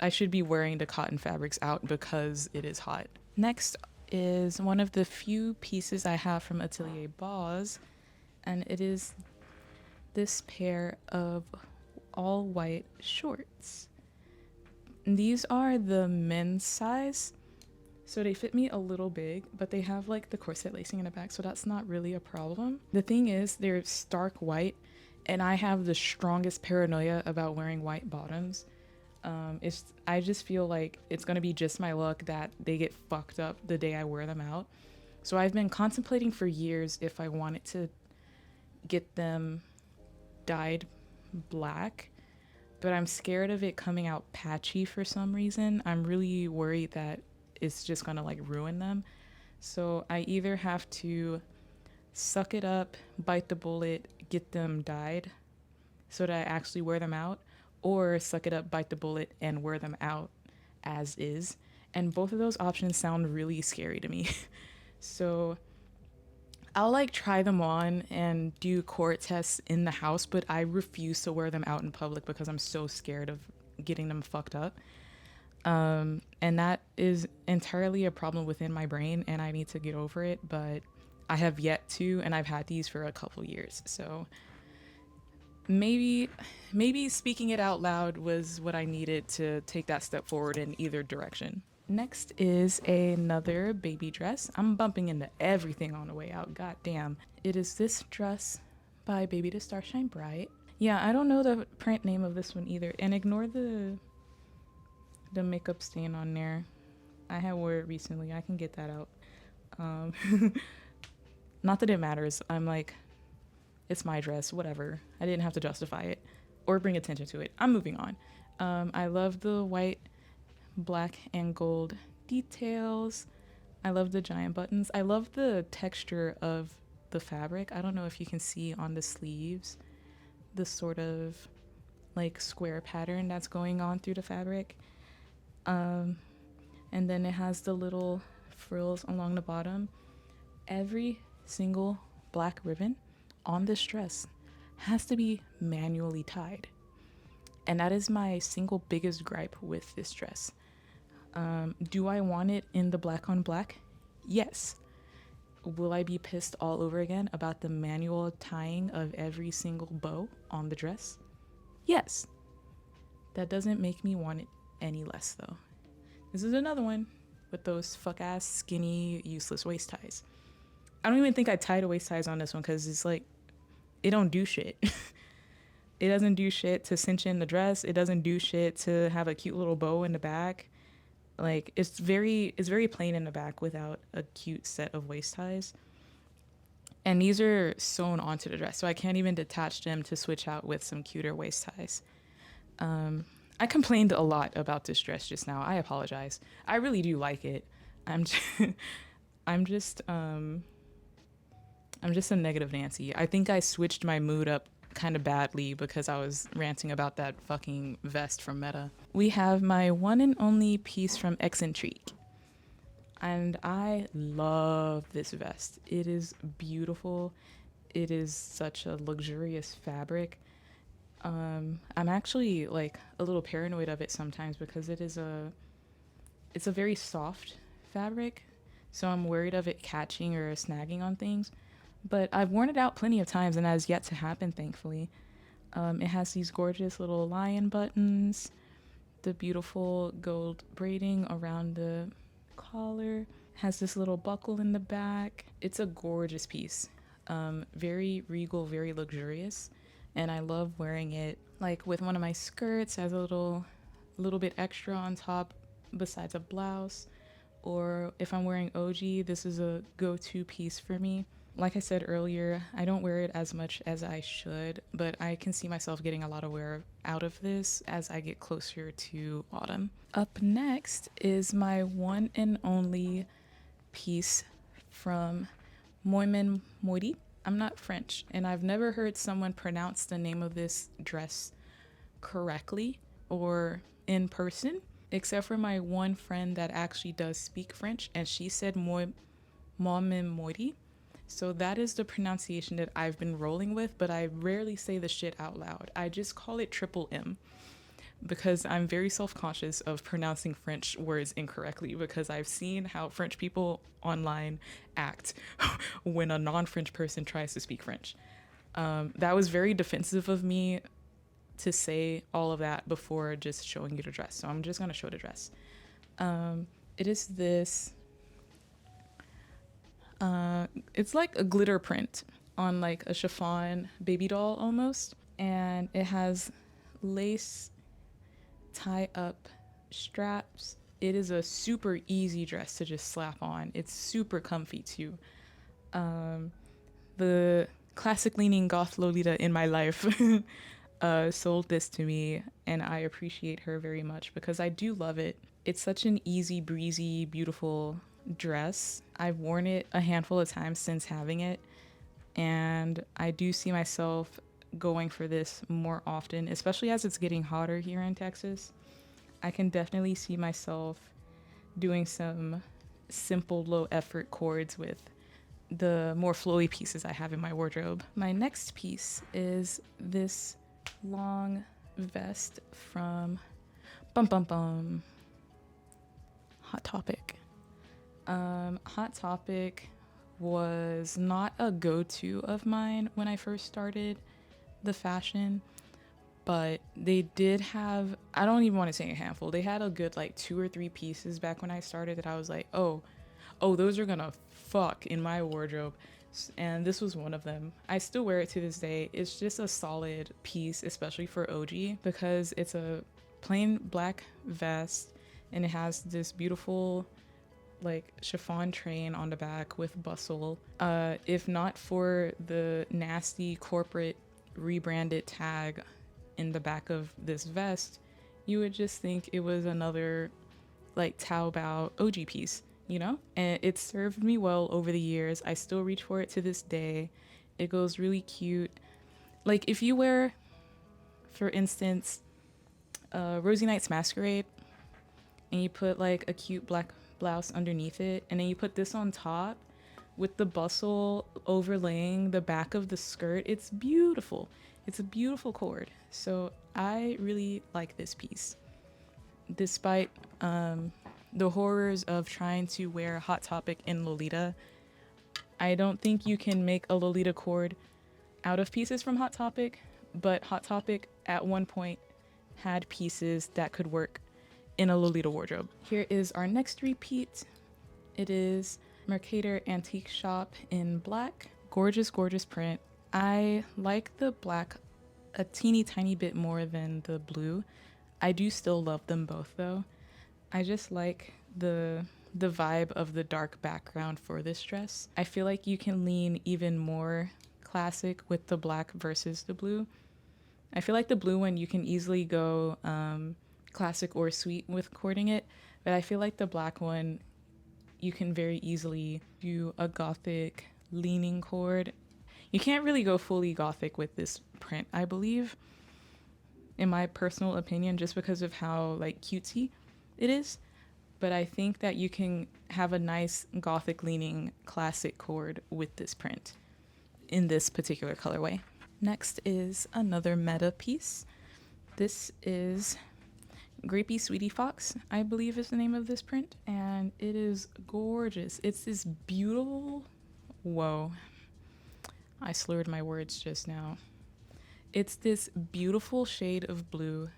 I should be wearing the cotton fabrics out because it is hot. Next is one of the few pieces I have from Atelier Boz, and it is this pair of all white shorts. These are the men's size, so they fit me a little big, but they have like the corset lacing in the back, so that's not really a problem. The thing is, they're stark white, and I have the strongest paranoia about wearing white bottoms. I just feel like it's gonna be just my luck that they get fucked up the day I wear them out. So I've been contemplating for years if I wanted to get them dyed black, but I'm scared of it coming out patchy for some reason. I'm really worried that it's just gonna like ruin them. So I either have to suck it up, bite the bullet, get them dyed so that I actually wear them out, or suck it up, bite the bullet, and wear them out as is. And both of those options sound really scary to me. So I'll like try them on and do core tests in the house, but I refuse to wear them out in public because I'm so scared of getting them fucked up. And that is entirely a problem within my brain, and I need to get over it, but I have yet to, and I've had these for a couple years. So maybe speaking it out loud was what I needed to take that step forward in either direction. Next is another baby dress. I'm bumping into everything on the way out. God damn. It is this dress by Baby to Starshine Bright. Yeah, I don't know the print name of this one either. And ignore the makeup stain on there. I had wore it recently. I can get that out. Not that it matters. I'm like, it's my dress, whatever. I didn't have to justify it or bring attention to it. I'm moving on. I love the white, black, and gold details. I love the giant buttons. I love the texture of the fabric. I don't know if you can see on the sleeves the sort of like square pattern that's going on through the fabric. And then it has the little frills along the bottom. Every single black ribbon on this dress has to be manually tied. And that is my single biggest gripe with this dress. Do I want it in the black on black? Yes. Will I be pissed all over again about the manual tying of every single bow on the dress? Yes. That doesn't make me want it any less though. This is another one with those fuck ass skinny useless waist ties. I don't even think I tied a waist ties on this one because it's like it don't do shit. It doesn't do shit to cinch in the dress. It doesn't do shit to have a cute little bow in the back. Like it's very plain in the back without a cute set of waist ties. And these are sewn onto the dress, so I can't even detach them to switch out with some cuter waist ties. I complained a lot about this dress just now. I apologize. I really do like it. I'm just a negative Nancy. I think I switched my mood up kind of badly because I was ranting about that fucking vest from Meta. We have my one and only piece from Eccentrique. And I love this vest. It is beautiful. It is such a luxurious fabric. I'm actually like a little paranoid of it sometimes because it's a very soft fabric. So I'm worried of it catching or snagging on things. But I've worn it out plenty of times and that has yet to happen, thankfully. It has these gorgeous little lion buttons, the beautiful gold braiding around the collar, has this little buckle in the back. It's a gorgeous piece. Very regal, very luxurious. And I love wearing it like with one of my skirts as a little bit extra on top besides a blouse, or if I'm wearing OG, this is a go-to piece for me. Like I said earlier, I don't wear it as much as I should, but I can see myself getting a lot of wear out of this as I get closer to autumn. Up next is my one and only piece from Moimen Moiri. I'm not French, and I've never heard someone pronounce the name of this dress correctly or in person, except for my one friend that actually does speak French, and she said Moimen Moiri. So that is the pronunciation that I've been rolling with, but I rarely say the shit out loud. I just call it triple M because I'm very self-conscious of pronouncing French words incorrectly because I've seen how French people online act when a non-French person tries to speak French. That was very defensive of me to say all of that before just showing you the dress. So I'm just going to show the dress. It is this it's like a glitter print on like a chiffon baby doll almost, and it has lace tie up straps. It is a super easy dress to just slap on. It's super comfy too. The classic leaning goth Lolita in my life sold this to me, and I appreciate her very much because I do love it. It's such an easy breezy, beautiful dress. I've worn it a handful of times since having it, and I do see myself going for this more often, especially as it's getting hotter here in Texas. I can definitely see myself doing some simple low effort chords with the more flowy pieces I have in my wardrobe. My next piece is this long vest from Hot Topic. Hot Topic was not a go-to of mine when I first started the fashion, but they did have, I don't even want to say a handful, they had a good like 2 or 3 pieces back when I started that I was like, oh, those are gonna fuck in my wardrobe. And this was one of them. I still wear it to this day. It's just a solid piece, especially for OG, because it's a plain black vest and it has this beautiful like chiffon train on the back with bustle. If not for the nasty corporate rebranded tag in the back of this vest, you would just think it was another like Taobao OG piece, you know? And it served me well over the years. I still reach for it to this day. It goes really cute. Like if you wear, for instance, Rosie Night's Masquerade, and you put like a cute black blouse underneath it, and then you put this on top with the bustle overlaying the back of the skirt, it's beautiful. It's a beautiful cord. So I really like this piece. Despite the horrors of trying to wear Hot Topic in Lolita, I don't think you can make a Lolita cord out of pieces from Hot Topic, but Hot Topic at one point had pieces that could work in a Lolita wardrobe. Here is our next repeat. It is Mercator Antique Shop in black. Gorgeous, gorgeous print. I like the black a teeny tiny bit more than the blue. I do still love them both though. I just like the vibe of the dark background for this dress. I feel like you can lean even more classic with the black versus the blue. I feel like the blue one you can easily go classic or sweet with cording it, but I feel like the black one you can very easily do a gothic leaning cord. You can't really go fully gothic with this print, I believe, in my personal opinion, just because of how like cutesy it is, but I think that you can have a nice gothic leaning classic cord with this print in this particular colorway. Next is another meta piece. This is Grapey Sweetie Fox, I believe is the name of this print, and it is gorgeous. It's this beautiful, whoa, I slurred my words just now. It's this beautiful shade of blue.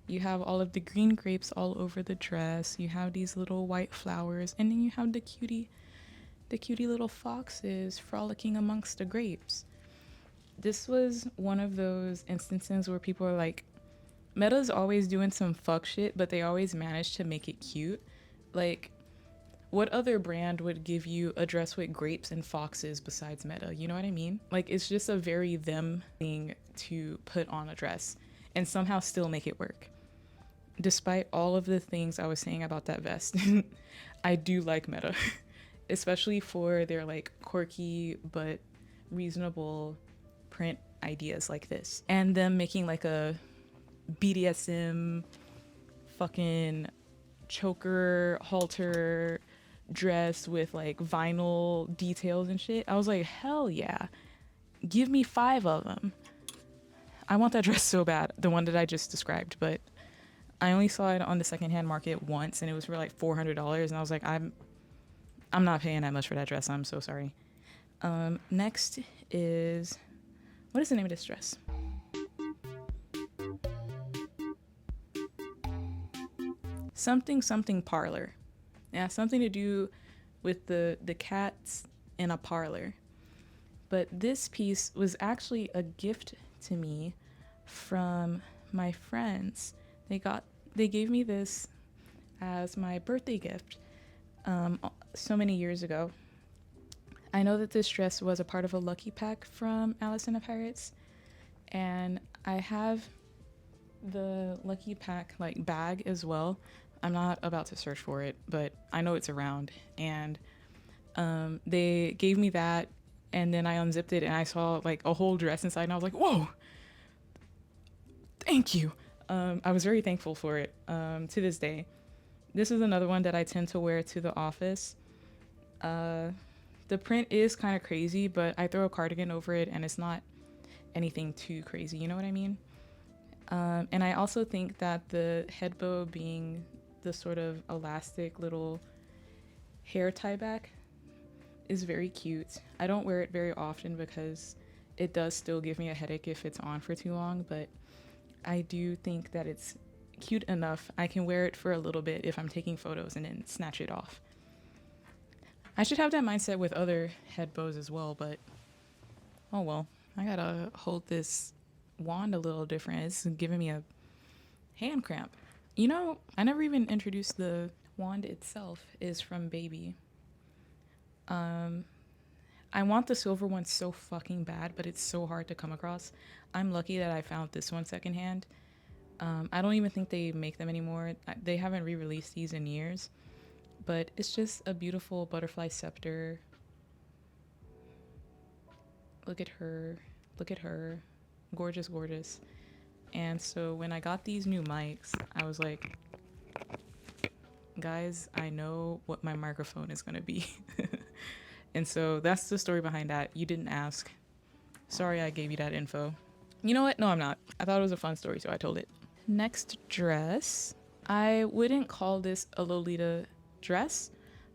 You have all of the green grapes all over the dress. You have these little white flowers, and then you have the cutie little foxes frolicking amongst the grapes. This was one of those instances where people are like, Meta's always doing some fuck shit, but they always manage to make it cute. Like, What other brand would give you a dress with grapes and foxes besides Meta? You know what I mean? Like, it's just a very them thing to put on a dress and somehow still make it work. Despite all of the things I was saying about that vest, I do like Meta, especially for their like quirky but reasonable print ideas like this. And them making like a BDSM fucking choker halter dress with like vinyl details and shit. I was like, hell yeah, give me 5 of them. I want that dress so bad, the one that I just described, but I only saw it on the secondhand market once and it was for like $400 and I was like, I'm not paying that much for that dress. I'm so sorry. Next is, what is the name of this dress? Something something parlor. It has something to do with the cats in a parlor. But this piece was actually a gift to me from my friends. They gave me this as my birthday gift so many years ago. I know that this dress was a part of a lucky pack from Alice and the Pirates, and I have the lucky pack like bag as well. I'm not about to search for it, but I know it's around. And they gave me that, and then I unzipped it and I saw like a whole dress inside, and I was like, whoa, thank you. I was very thankful for it to this day. This is another one that I tend to wear to the office. The print is kind of crazy, but I throw a cardigan over it and it's not anything too crazy, you know what I mean? And I also think that the head bow being the sort of elastic little hair tie back is very cute. I don't wear it very often because it does still give me a headache if it's on for too long, but I do think that it's cute enough. I can wear it for a little bit if I'm taking photos and then snatch it off. I should have that mindset with other head bows as well, but oh well. I gotta hold this wand a little different. It's giving me a hand cramp. You know, I never even introduced the wand itself is from Baby. I want the silver one so fucking bad, but it's so hard to come across. I'm lucky that I found this one secondhand. I don't even think they make them anymore. They haven't re-released these in years, but it's just a beautiful butterfly scepter. Look at her. Look at her. Gorgeous, gorgeous. And so when I got these new mics, I was like, guys, I know what my microphone is going to be. And so that's the story behind that. You didn't ask. Sorry I gave you that info. You know what? No, I'm not. I thought it was a fun story, so I told it. Next dress. I wouldn't call this a Lolita dress,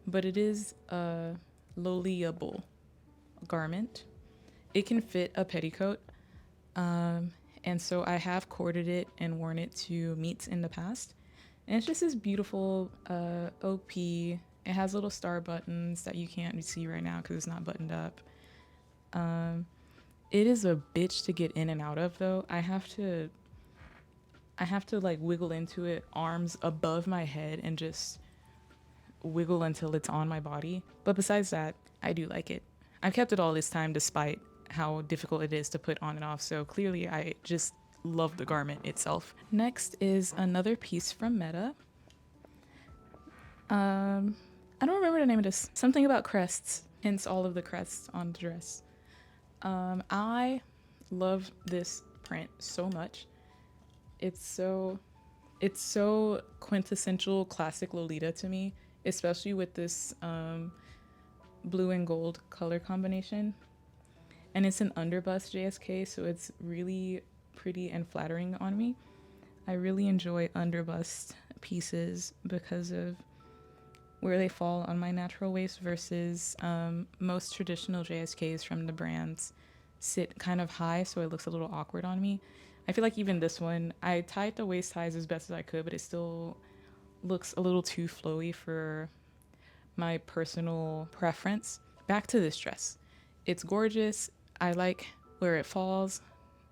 but it is a Loliable garment. It can fit a petticoat. And so I have corded it and worn it to meets in the past. And it's just this beautiful OP. It has little star buttons that you can't see right now because it's not buttoned up. It is a bitch to get in and out of though. I have to like wiggle into it, arms above my head, and just wiggle until it's on my body. But besides that, I do like it. I've kept it all this time despite how difficult it is to put on and off, so clearly I just love the garment itself. Next is another piece from Meta. I don't remember the name of this. Something about crests, hence all of the crests on the dress. I love this print so much. It's so quintessential classic Lolita to me, especially with this blue and gold color combination. And it's an underbust JSK, so it's really pretty and flattering on me. I really enjoy underbust pieces because of where they fall on my natural waist versus most traditional JSKs from the brands sit kind of high, so it looks a little awkward on me. I feel like even this one, I tied the waist ties as best as I could, but it still looks a little too flowy for my personal preference. Back to this dress. It's gorgeous. I like where it falls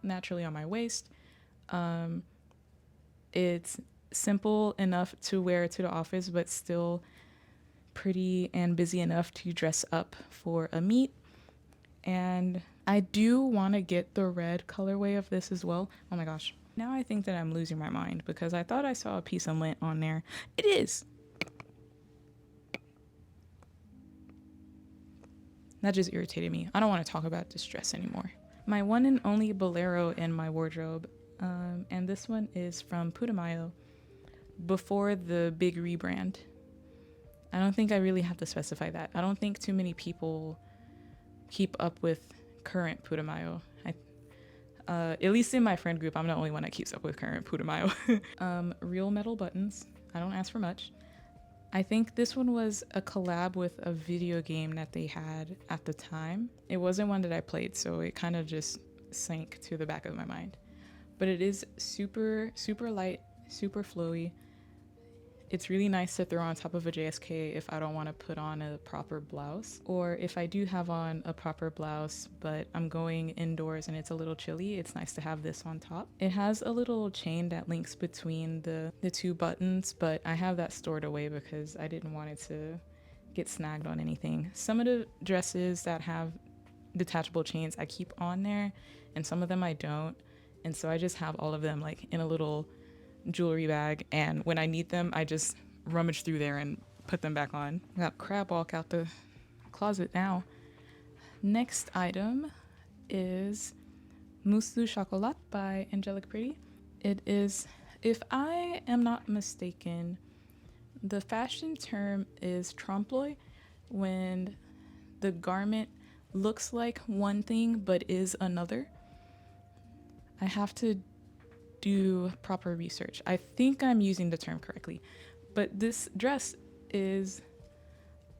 naturally on my waist. It's simple enough to wear to the office, but still pretty and busy enough to dress up for a meet. And I do want to get the red colorway of this as well. Oh my gosh. Now I think that I'm losing my mind because I thought I saw a piece of lint on there. It is. That just irritated me. I don't want to talk about this dress anymore. My one and only bolero in my wardrobe. And this one is from Putumayo before the big rebrand. I don't think I really have to specify that. I don't think too many people keep up with current Putumayo. At least in my friend group, I'm the only one that keeps up with current Putumayo. Real metal buttons. I don't ask for much. I think this one was a collab with a video game that they had at the time. It wasn't one that I played, so it kind of just sank to the back of my mind. But it is super, super light, super flowy. It's really nice to throw on top of a JSK if I don't want to put on a proper blouse, or if I do have on a proper blouse but I'm going indoors and it's a little chilly, it's nice to have this on top. It has a little chain that links between the two buttons, but I have that stored away because I didn't want it to get snagged on anything. Some of the dresses that have detachable chains I keep on there, and some of them I don't, and so I just have all of them like in a little jewelry bag, and when I need them I just rummage through there and put them back on. Got crab walk out the closet now. Next item is Mousse du Chocolat by Angelic Pretty. It is, if I am not mistaken, the fashion term is trompe-l'oeil, when the garment looks like one thing but is another. I have to do proper research. I think I'm using the term correctly, but this dress is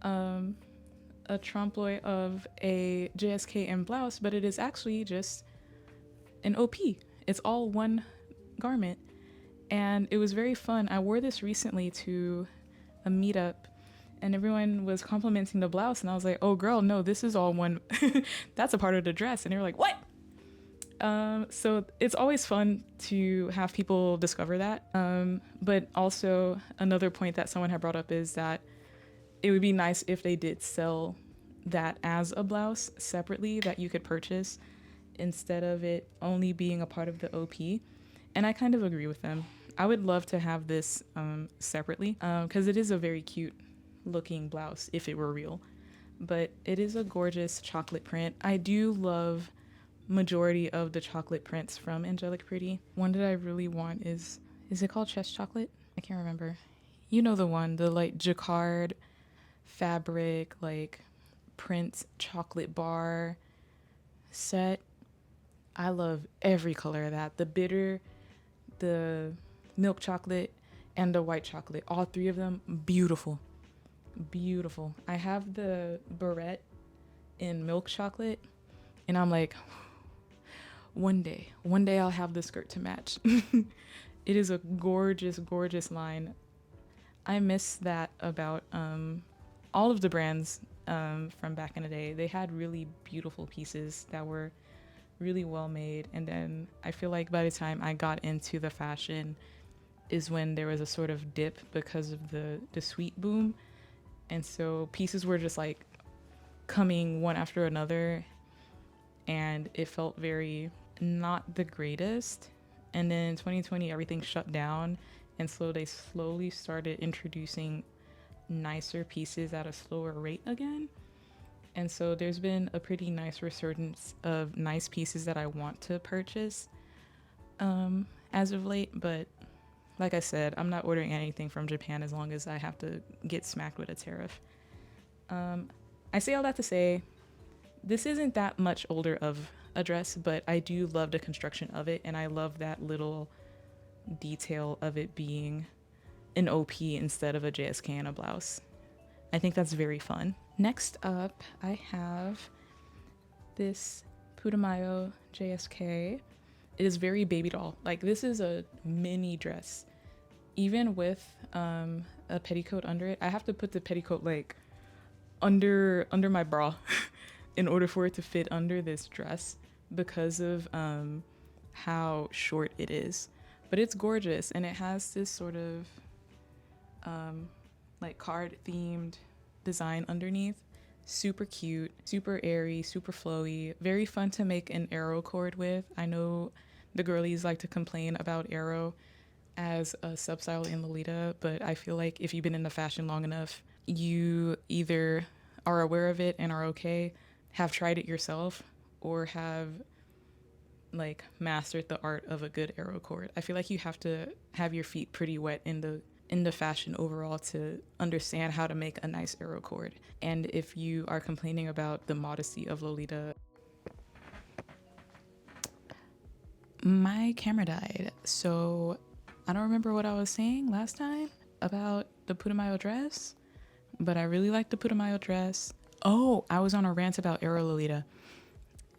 a trompe-l'oeil of a JSK and blouse, but it is actually just an OP. It's all one garment, and it was very fun. I wore this recently to a meetup, and everyone was complimenting the blouse, and I was like, oh girl, no, this is all one. That's a part of the dress. And they were like, what? So it's always fun to have people discover that. But also another point that someone had brought up is that it would be nice if they did sell that as a blouse separately that you could purchase instead of it only being a part of the OP. And I kind of agree with them. I would love to have this separately because it is a very cute looking blouse if it were real. But it is a gorgeous chocolate print. I do love majority of the chocolate prints from Angelic Pretty. One that I really want is it called Chest Chocolate? I can't remember. You know the one, the like jacquard fabric, like print chocolate bar set. I love every color of that. The bitter, the milk chocolate, and the white chocolate. All three of them, beautiful. Beautiful. I have the barrette in milk chocolate, and I'm like, one day I'll have the skirt to match. It is a gorgeous, gorgeous line. I miss that about all of the brands from back in the day. They had really beautiful pieces that were really well made. And then I feel like by the time I got into the fashion is when there was a sort of dip because of the sweet boom. And so pieces were just like coming one after another, and it felt very not the greatest. And then in 2020 everything shut down, and so they slowly started introducing nicer pieces at a slower rate again. And so there's been a pretty nice resurgence of nice pieces that I want to purchase as of late. But like I said, I'm not ordering anything from Japan as long as I have to get smacked with a tariff. I say all that to say, this isn't that much older of a dress, but I do love the construction of it, and I love that little detail of it being an OP instead of a JSK and a blouse. I think that's very fun. Next up, I have this Putumayo JSK. It is very baby doll. Like, this is a mini dress. Even with a petticoat under it, I have to put the petticoat like under my bra in order for it to fit under this dress because of how short it is. But it's gorgeous, and it has this sort of like card themed design underneath. Super cute, super airy, super flowy, very fun to make an arrow cord with. I know the girlies like to complain about arrow as a substyle in Lolita, but I feel like if you've been in the fashion long enough, you either are aware of it and are okay, have tried it yourself, or have like mastered the art of a good arrow cord. I feel like you have to have your feet pretty wet in the fashion overall to understand how to make a nice arrow cord. And if you are complaining about the modesty of Lolita, my camera died. So I don't remember what I was saying last time about the Putumayo dress, but I really like the Putumayo dress. Oh, I was on a rant about Arrow Lolita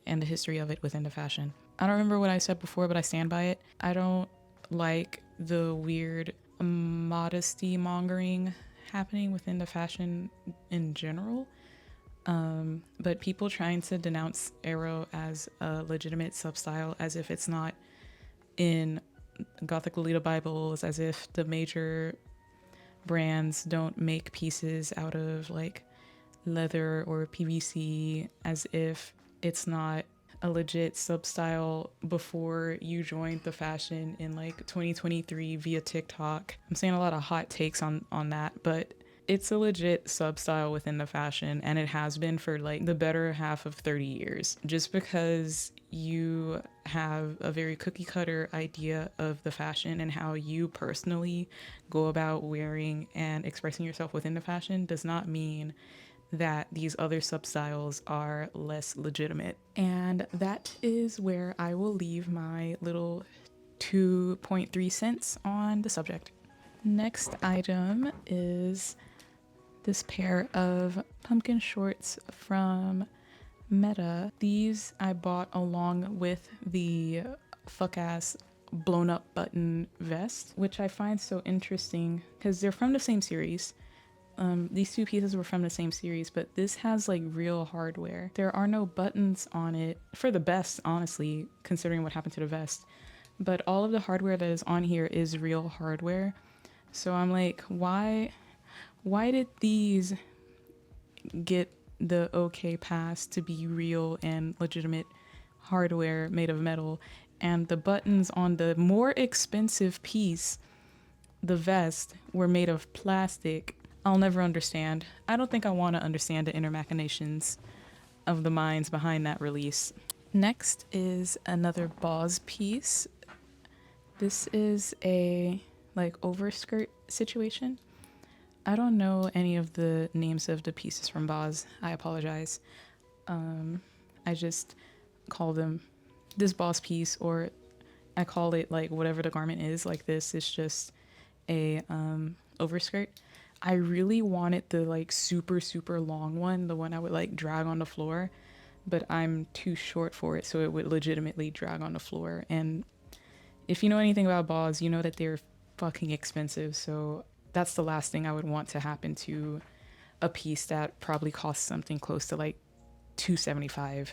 and the history of it within the fashion. I don't remember what I said before, but I stand by it. I don't like the weird modesty mongering happening within the fashion in general. But people trying to denounce Arrow as a legitimate substyle, as if it's not in Gothic Lolita Bibles, as if the major brands don't make pieces out of like leather or PVC, as if it's not a legit substyle before you joined the fashion in like 2023 via TikTok. I'm saying a lot of hot takes on that, but it's a legit substyle within the fashion, and it has been for like the better half of 30 years. Just because you have a very cookie cutter idea of the fashion and how you personally go about wearing and expressing yourself within the fashion does not mean that these other substyles are less legitimate. And that is where I will leave my little 2.3 cents on the subject. Next item is this pair of pumpkin shorts from Meta. These I bought along with the fuck ass blown up button vest, which I find so interesting because they're from the same series. These two pieces were from the same series, but this has like real hardware. There are no buttons on it, for the best, honestly, considering what happened to the vest. But all of the hardware that is on here is real hardware. So I'm like, why did these get the okay pass to be real and legitimate hardware made of metal, and the buttons on the more expensive piece, the vest, were made of plastic? I'll never understand. I don't think I want to understand the inner machinations of the minds behind that release. Next is another Boz piece. This is a like overskirt situation. I don't know any of the names of the pieces from Boz. I apologize. I just call them this Boz piece, or I call it like whatever the garment is. Like this is just a overskirt. I really wanted the like super long one, the one I would like drag on the floor, but I'm too short for it, so it would legitimately drag on the floor. And if you know anything about Boz, you know that they're fucking expensive, so that's the last thing I would want to happen to a piece that probably costs something close to like $275.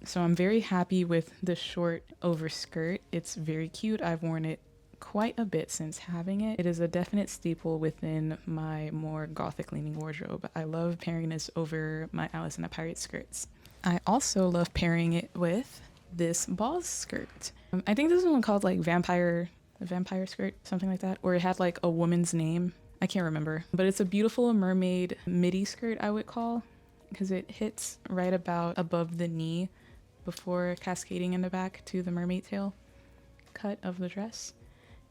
So I'm very happy with the short overskirt. It's very cute. I've worn it quite a bit since having it. It is a definite staple within my more gothic leaning wardrobe. I love pairing this over my Alice in the Pirate skirts. I also love pairing it with this Boz skirt. I think this one called like vampire skirt, something like that, or it had like a woman's name. I can't remember, but it's a beautiful mermaid midi skirt, I would call, because it hits right about above the knee before cascading in the back to the mermaid tail cut of the dress.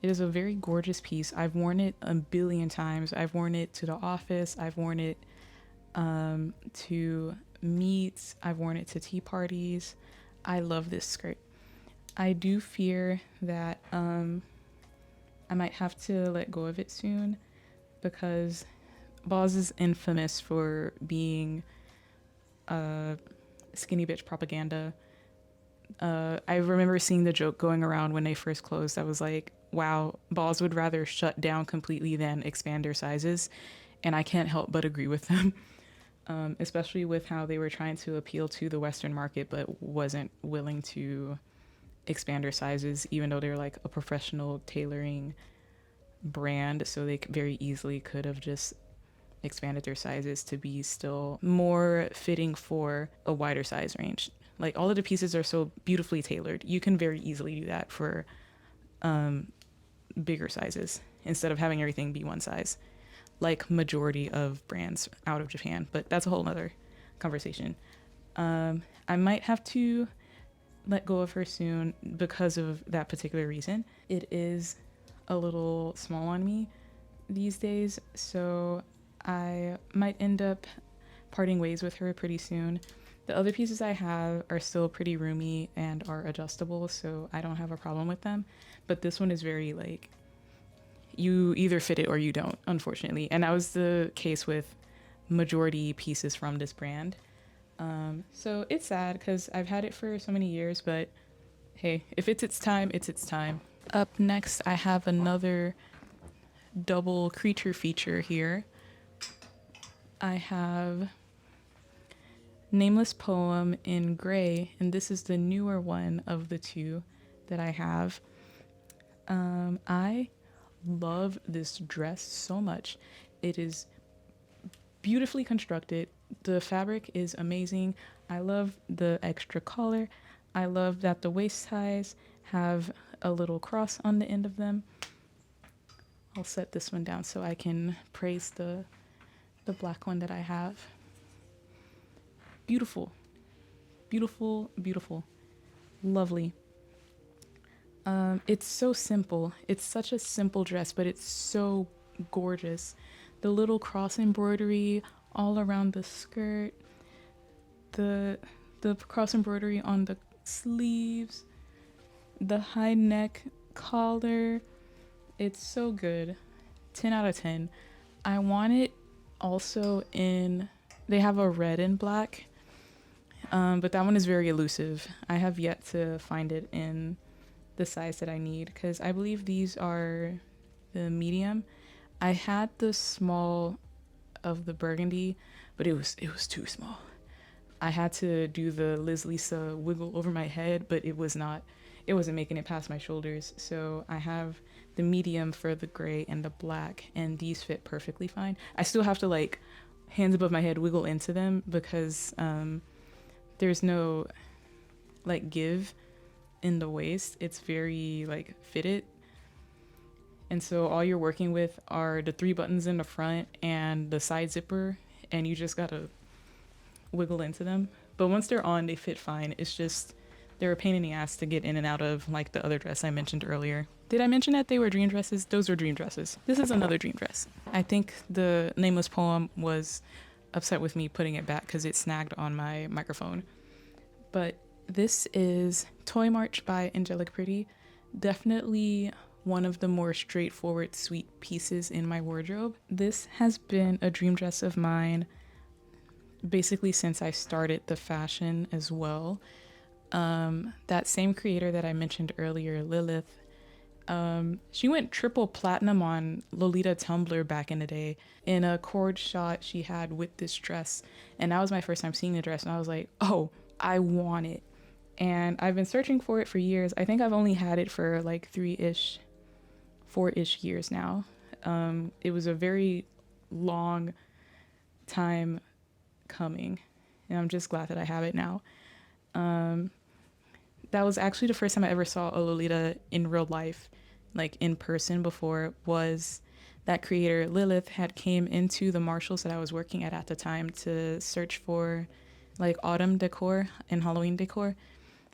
It is a very gorgeous piece. I've worn it a billion times. I've worn it to the office. I've worn it to meets. I've worn it to tea parties. I love this skirt. I do fear that I might have to let go of it soon, because Boz is infamous for being skinny bitch propaganda. I remember seeing the joke going around when they first closed. I was like, wow, Boz would rather shut down completely than expand their sizes. And I can't help but agree with them, especially with how they were trying to appeal to the Western market, but wasn't willing to expand their sizes, even though they're like a professional tailoring brand. So they very easily could have just expanded their sizes to be still more fitting for a wider size range. Like all of the pieces are so beautifully tailored. You can very easily do that for bigger sizes instead of having everything be one size, like majority of brands out of Japan. But that's a whole nother conversation. I might have to let go of her soon because of that particular reason. It is a little small on me these days, so I might end up parting ways with her pretty soon. The other pieces I have are still pretty roomy and are adjustable, so I don't have a problem with them. But this one is very like, you either fit it or you don't, unfortunately. And that was the case with majority pieces from this brand. So it's sad because I've had it for so many years, but hey, if it's its time, it's its time. Up next, I have another double creature feature here. I have Nameless Poem in gray, and this is the newer one of the two that I have. I love this dress so much. It is beautifully constructed. The fabric is amazing. I love the extra collar. I love that the waist ties have a little cross on the end of them. I'll set this one down so I can praise the black one that I have. Beautiful, beautiful, beautiful, lovely. It's so simple. It's such a simple dress, but it's so gorgeous. The little cross embroidery all around the skirt, the cross embroidery on the sleeves, the high neck collar. It's so good. 10 out of 10. I want it also in, they have a red and black, but that one is very elusive. I have yet to find it in the size that I need because I believe these are the medium. I had the small of the burgundy, but it was too small. I had to do the Liz Lisa wiggle over my head, but it wasn't making it past my shoulders. So I have the medium for the gray and the black, and these fit perfectly fine. I still have to like hands above my head wiggle into them because there's no like give in the waist. It's very like fitted. And so all you're working with are the 3 buttons in the front and the side zipper, and you just gotta wiggle into them. But once they're on, they fit fine. It's just they're a pain in the ass to get in and out of, like the other dress I mentioned earlier. Did I mention that they were dream dresses? Those were dream dresses. This is another dream dress. I think the Nameless Poem was upset with me putting it back because it snagged on my microphone. But this is Toy March by Angelic Pretty. Definitely one of the more straightforward, sweet pieces in my wardrobe. This has been a dream dress of mine basically since I started the fashion as well. That same creator that I mentioned earlier, Lilith, she went triple platinum on Lolita Tumblr back in the day in a cord shot she had with this dress. And that was my first time seeing the dress, and I was like, oh, I want it. And I've been searching for it for years. I think I've only had it for like 4-ish years now. It was a very long time coming, and I'm just glad that I have it now. That was actually the first time I ever saw a Lolita in real life, like in person, before was that creator Lilith had came into the Marshalls that I was working at the time to search for like autumn decor and Halloween decor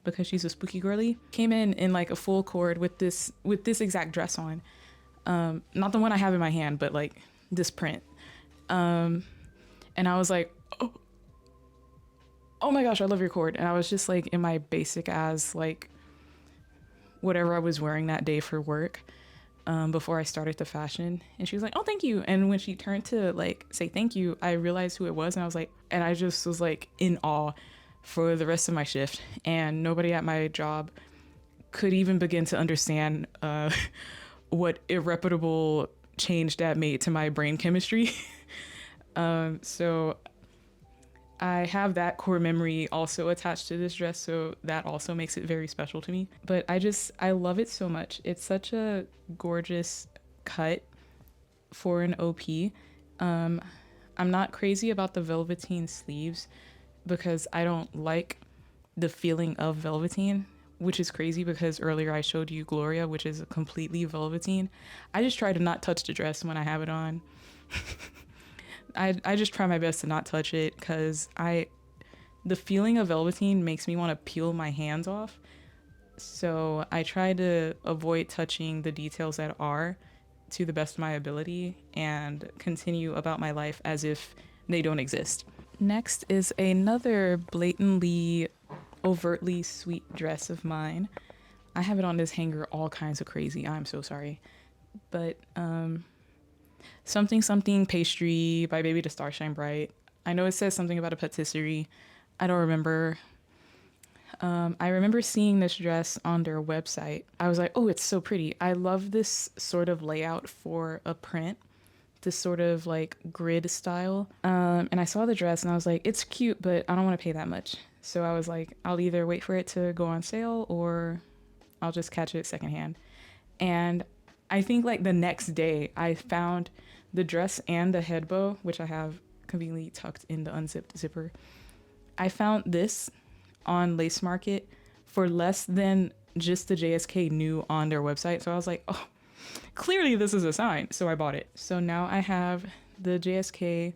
because she's a spooky girly. Came in like a full cord with this exact dress on. Not the one I have in my hand, but like this print. And I was like, oh my gosh, I love your cord. And I was just like in my basic ass, like whatever I was wearing that day for work, before I started the fashion. And she was like, oh, thank you. And when she turned to like say thank you, I realized who it was. And I was like, and I just was like in awe for the rest of my shift. And nobody at my job could even begin to understand what irreparable change that made to my brain chemistry. So I have that core memory also attached to this dress, so that also makes it very special to me. But I love it so much. It's such a gorgeous cut for an OP. I'm not crazy about the velveteen sleeves because I don't like the feeling of velveteen, which is crazy because earlier I showed you Gloria, which is completely velveteen. I just try to not touch the dress when I have it on. I just try my best to not touch it because the feeling of velveteen makes me want to peel my hands off. So I try to avoid touching the details that are to the best of my ability and continue about my life as if they don't exist. Next is another blatantly, overtly sweet dress of mine. I have it on this hanger all kinds of crazy. I'm so sorry. But something something pastry by Baby to Starshine Bright. I know it says something about a patisserie. I don't remember. I remember seeing this dress on their website. I was like, oh, it's so pretty. I love this sort of layout for a print, this sort of like grid style. And I saw the dress and I was like, it's cute, but I don't want to pay that much. So I was like, I'll either wait for it to go on sale or I'll just catch it secondhand. And I think like the next day I found the dress and the head bow, which I have conveniently tucked in the unzipped zipper. I found this on Lace Market for less than just the JSK knew on their website. So I was like, oh, clearly this is a sign. So I bought it. So now I have the JSK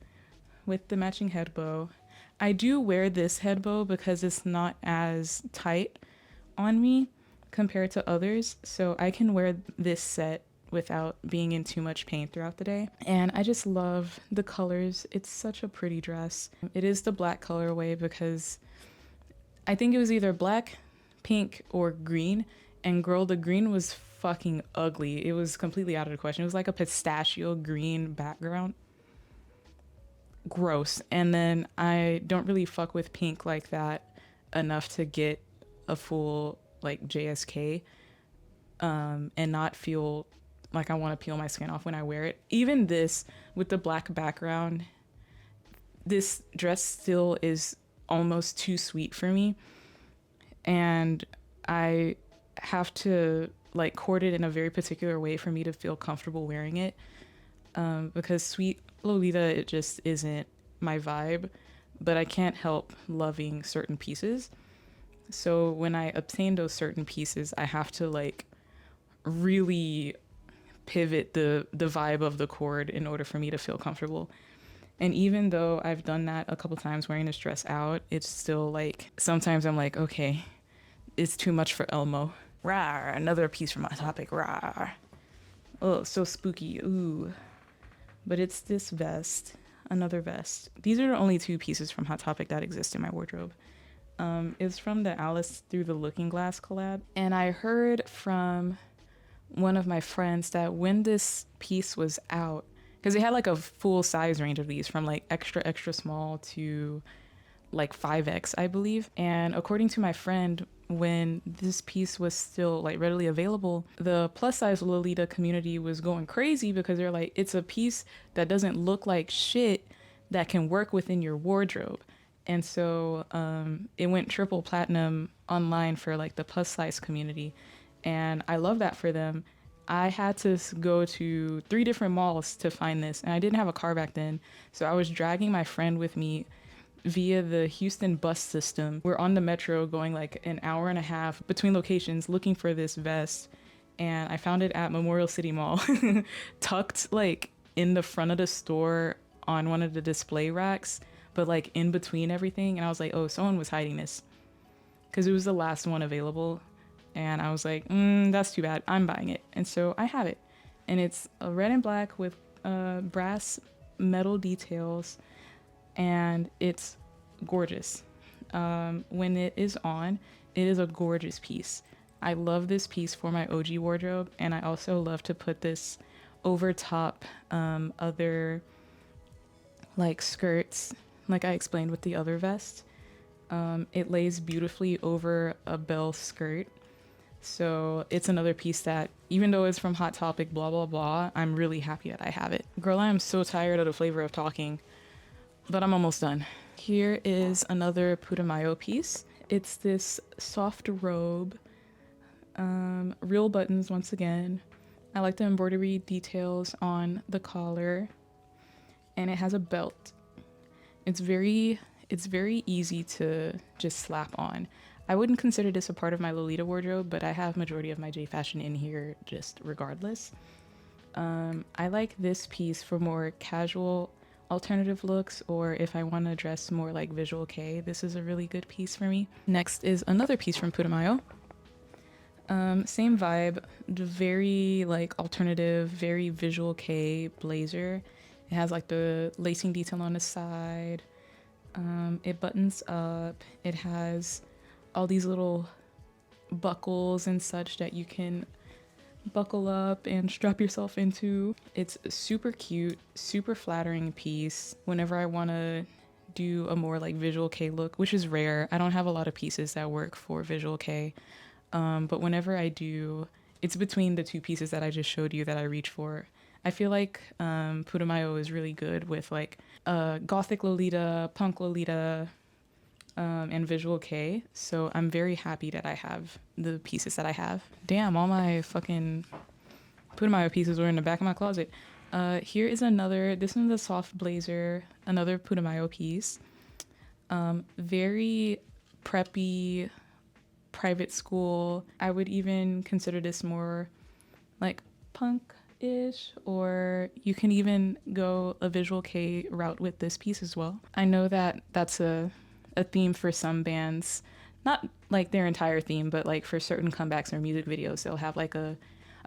with the matching head bow. I do wear this head bow because it's not as tight on me compared to others. So I can wear this set without being in too much pain throughout the day. And I just love the colors. It's such a pretty dress. It is the black colorway because I think it was either black, pink, or green. And girl, the green was fucking ugly. It was completely out of the question. It was like a pistachio green background. Gross. And then I don't really fuck with pink like that enough to get a full like JSK and not feel like I want to peel my skin off when I wear it. Even this with the black background, this dress still is almost too sweet for me, and I have to like court it in a very particular way for me to feel comfortable wearing it, because sweet Lolita, it just isn't my vibe, but I can't help loving certain pieces. So when I obtain those certain pieces, I have to like really pivot the vibe of the cord in order for me to feel comfortable. And even though I've done that a couple times wearing this dress out, it's still like, sometimes I'm like, okay, it's too much for Elmo. Rawr, another piece from Hot Topic, rawr. Oh, so spooky, ooh. But it's this vest, another vest. These are the only two pieces from Hot Topic that exist in my wardrobe. It's from the Alice Through the Looking Glass collab. And I heard from one of my friends that when this piece was out, because they had like a full size range of these from like extra extra small to like 5X, I believe. And according to my friend, when this piece was still like readily available, the plus size Lolita community was going crazy because they're like, it's a piece that doesn't look like shit that can work within your wardrobe. And so it went triple platinum online for like the plus size community, and I love that for them. I had to go to 3 different malls to find this, and I didn't have a car back then, so I was dragging my friend with me via the Houston bus system. We're on the metro going like an hour and a half between locations looking for this vest, and I found it at Memorial City Mall, tucked like in the front of the store on one of the display racks, but like in between everything. And I was like, oh, someone was hiding this because it was the last one available. And I was like, that's too bad. I'm buying it. And so I have it. And it's a red and black with brass metal details. And it's gorgeous. When it is on, it is a gorgeous piece. I love this piece for my OG wardrobe. And I also love to put this over top other like skirts, like I explained with the other vest. It lays beautifully over a bell skirt. So it's another piece that, even though it's from Hot Topic, blah, blah, blah, I'm really happy that I have it. Girl, I am so tired of the flavor of talking, but I'm almost done. Here is another Putumayo piece. It's this soft robe, real buttons once again. I like the embroidery details on the collar. and it has a belt. It's very easy to just slap on. I wouldn't consider this a part of my Lolita wardrobe, but I have majority of my Jfashion in here just regardless. I like this piece for more casual alternative looks, or if I want to dress more like visual K, this is a really good piece for me. Next is another piece from Putumayo. Same vibe, very like alternative, very visual K blazer. It has like the lacing detail on the side. It buttons up. It has all these little buckles and such that you can buckle up and strap yourself into. It's super cute, super flattering piece. Whenever I want to do a more like visual K look, which is rare, I don't have a lot of pieces that work for visual K. But whenever I do, it's between the two pieces that I just showed you that I reach for. I feel like Putumayo is really good with like gothic Lolita, punk Lolita, and visual K. So I'm very happy that I have the pieces that I have. Damn, all my fucking Putumayo pieces were in the back of my closet. Here is another, this one's a soft blazer, another Putumayo piece. Very preppy, private school. I would even consider this more like punk-ish, or you can even go a visual K route with this piece as well. I know that that's a theme for some bands, not like their entire theme, but like for certain comebacks or music videos, they'll have like a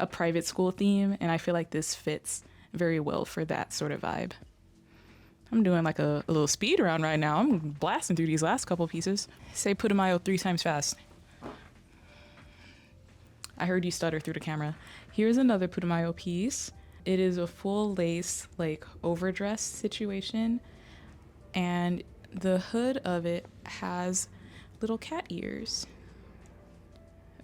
private school theme, and I feel like this fits very well for that sort of vibe. I'm doing like a little speed round right now. I'm blasting through these last couple pieces. Say Putumayo 3 times fast. I heard you stutter through the camera. Here's another Putumayo piece. It is a full lace, like overdress situation, and the hood of it has little cat ears.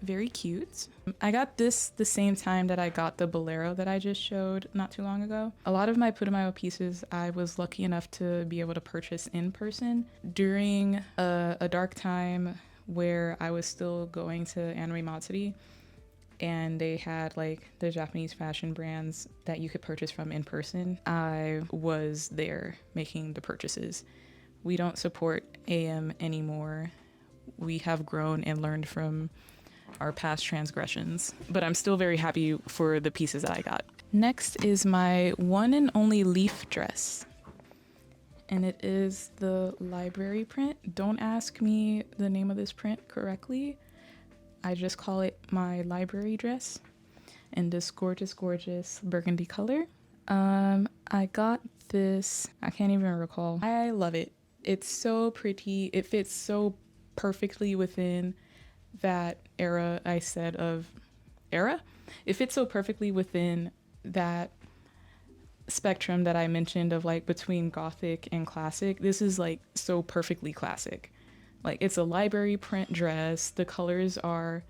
Very cute. I got this the same time that I got the bolero that I just showed not too long ago. A lot of my Putumayo pieces I was lucky enough to be able to purchase in person during a dark time where I was still going to Anime Matsuri, and they had like the Japanese fashion brands that you could purchase from in person. I was there making the purchases. We don't support AM anymore. We have grown and learned from our past transgressions, but I'm still very happy for the pieces that I got. Next is my one and only leaf dress, and it is the library print. Don't ask me the name of this print correctly. I just call it my library dress in this gorgeous, gorgeous burgundy color. I got this, I can't even recall. I love it. It's so pretty. It fits so perfectly within that era I said of era. It fits so perfectly within that spectrum that I mentioned of like between gothic and classic. This is like so perfectly classic. Like it's a library print dress. The colors are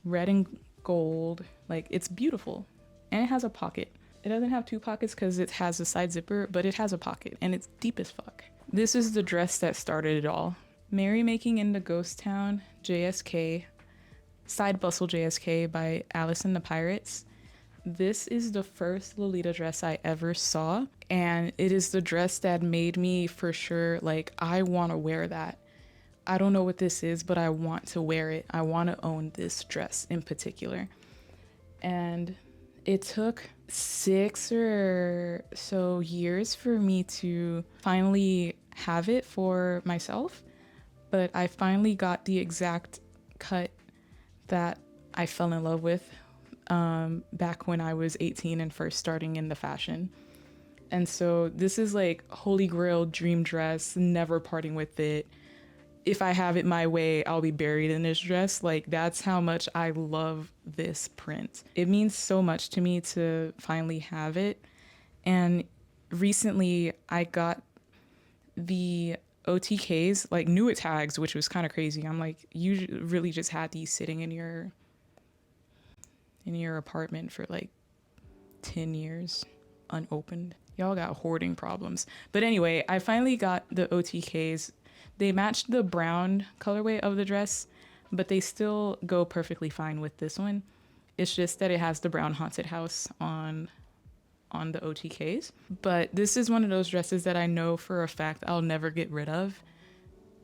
red and gold. Like it's beautiful. And it has a pocket. It doesn't have 2 pockets because it has a side zipper, but it has a pocket and it's deep as fuck. This is the dress that started it all. Merrymaking in the Ghost Town, JSK, Side Bustle JSK by Alice and the Pirates. This is the first Lolita dress I ever saw, and it is the dress that made me for sure like, I want to wear that. I don't know what this is, but I want to wear it. I want to own this dress in particular. And it took 6 or so years for me to finally have it for myself. But I finally got the exact cut that I fell in love with back when I was 18 and first starting in the fashion. And so this is like holy grail dream dress, never parting with it. If I have it my way, I'll be buried in this dress. Like that's how much I love this print. It means so much to me to finally have it. And recently I got the OTKs, like new tags, which was kind of crazy. I'm like, you really just had these sitting in your apartment for like 10 years unopened. Y'all got hoarding problems. But anyway, I finally got the OTKs. They matched the brown colorway of the dress, but they still go perfectly fine with this one. It's just that it has the brown haunted house on on the OTKs. But this is one of those dresses that I know for a fact I'll never get rid of.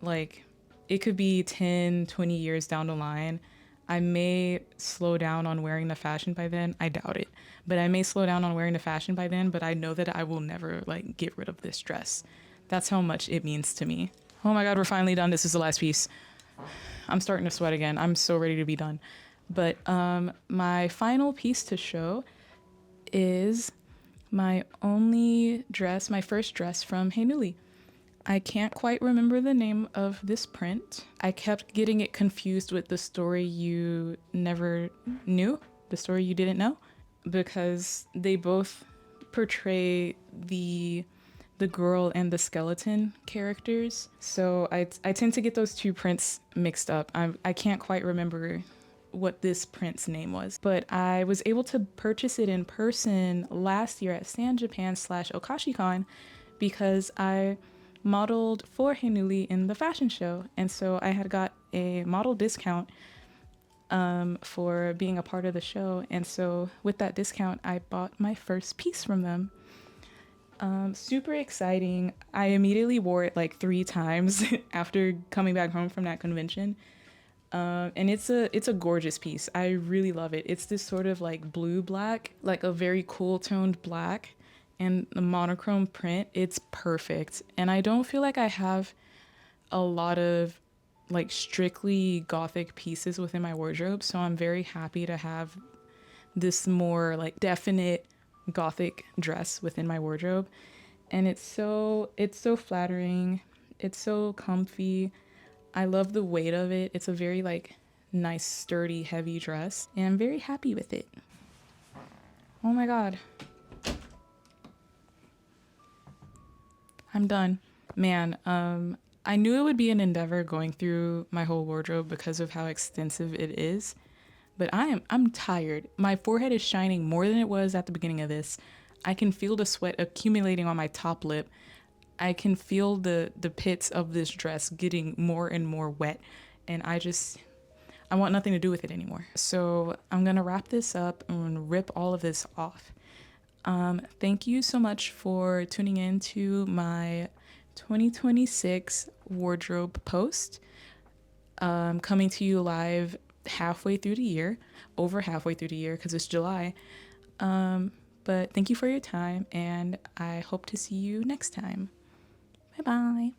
Like, it could be 10, 20 years down the line. I may slow down on wearing the fashion by then. I doubt it. But I may slow down on wearing the fashion by then, but I know that I will never like get rid of this dress. That's how much it means to me. Oh my God, we're finally done. This is the last piece. I'm starting to sweat again. I'm so ready to be done. But my final piece to show is my only dress, my first dress from Hey Newly. I can't quite remember the name of this print. I kept getting it confused with the story you never knew, the story you didn't know, because they both portray the girl and the skeleton characters. So I tend to get those two prints mixed up. I can't quite remember what this print's name was, but I was able to purchase it in person last year at San Japan / OkashiCon because I modeled for Hey Newly in the fashion show. And so I had got a model discount for being a part of the show. And so with that discount, I bought my first piece from them. Super exciting. I immediately wore it like 3 times after coming back home from that convention. And it's a gorgeous piece. I really love it. It's this sort of like blue black, like a very cool toned black, and the monochrome print. It's perfect. And I don't feel like I have a lot of like strictly gothic pieces within my wardrobe, so I'm very happy to have this more like definite gothic dress within my wardrobe. And it's so flattering. It's so comfy. I love the weight of it. It's a very like nice, sturdy, heavy dress, and I'm very happy with it. Oh my God. I'm done. Man, I knew it would be an endeavor going through my whole wardrobe because of how extensive it is, but I'm tired. My forehead is shining more than it was at the beginning of this. I can feel the sweat accumulating on my top lip. I can feel the pits of this dress getting more and more wet, and I want nothing to do with it anymore. So I'm gonna wrap this up and rip all of this off. Thank you so much for tuning in to my 2026 wardrobe post. Coming to you live halfway through the year, over halfway through the year because it's July. But thank you for your time, and I hope to see you next time. Bye bye.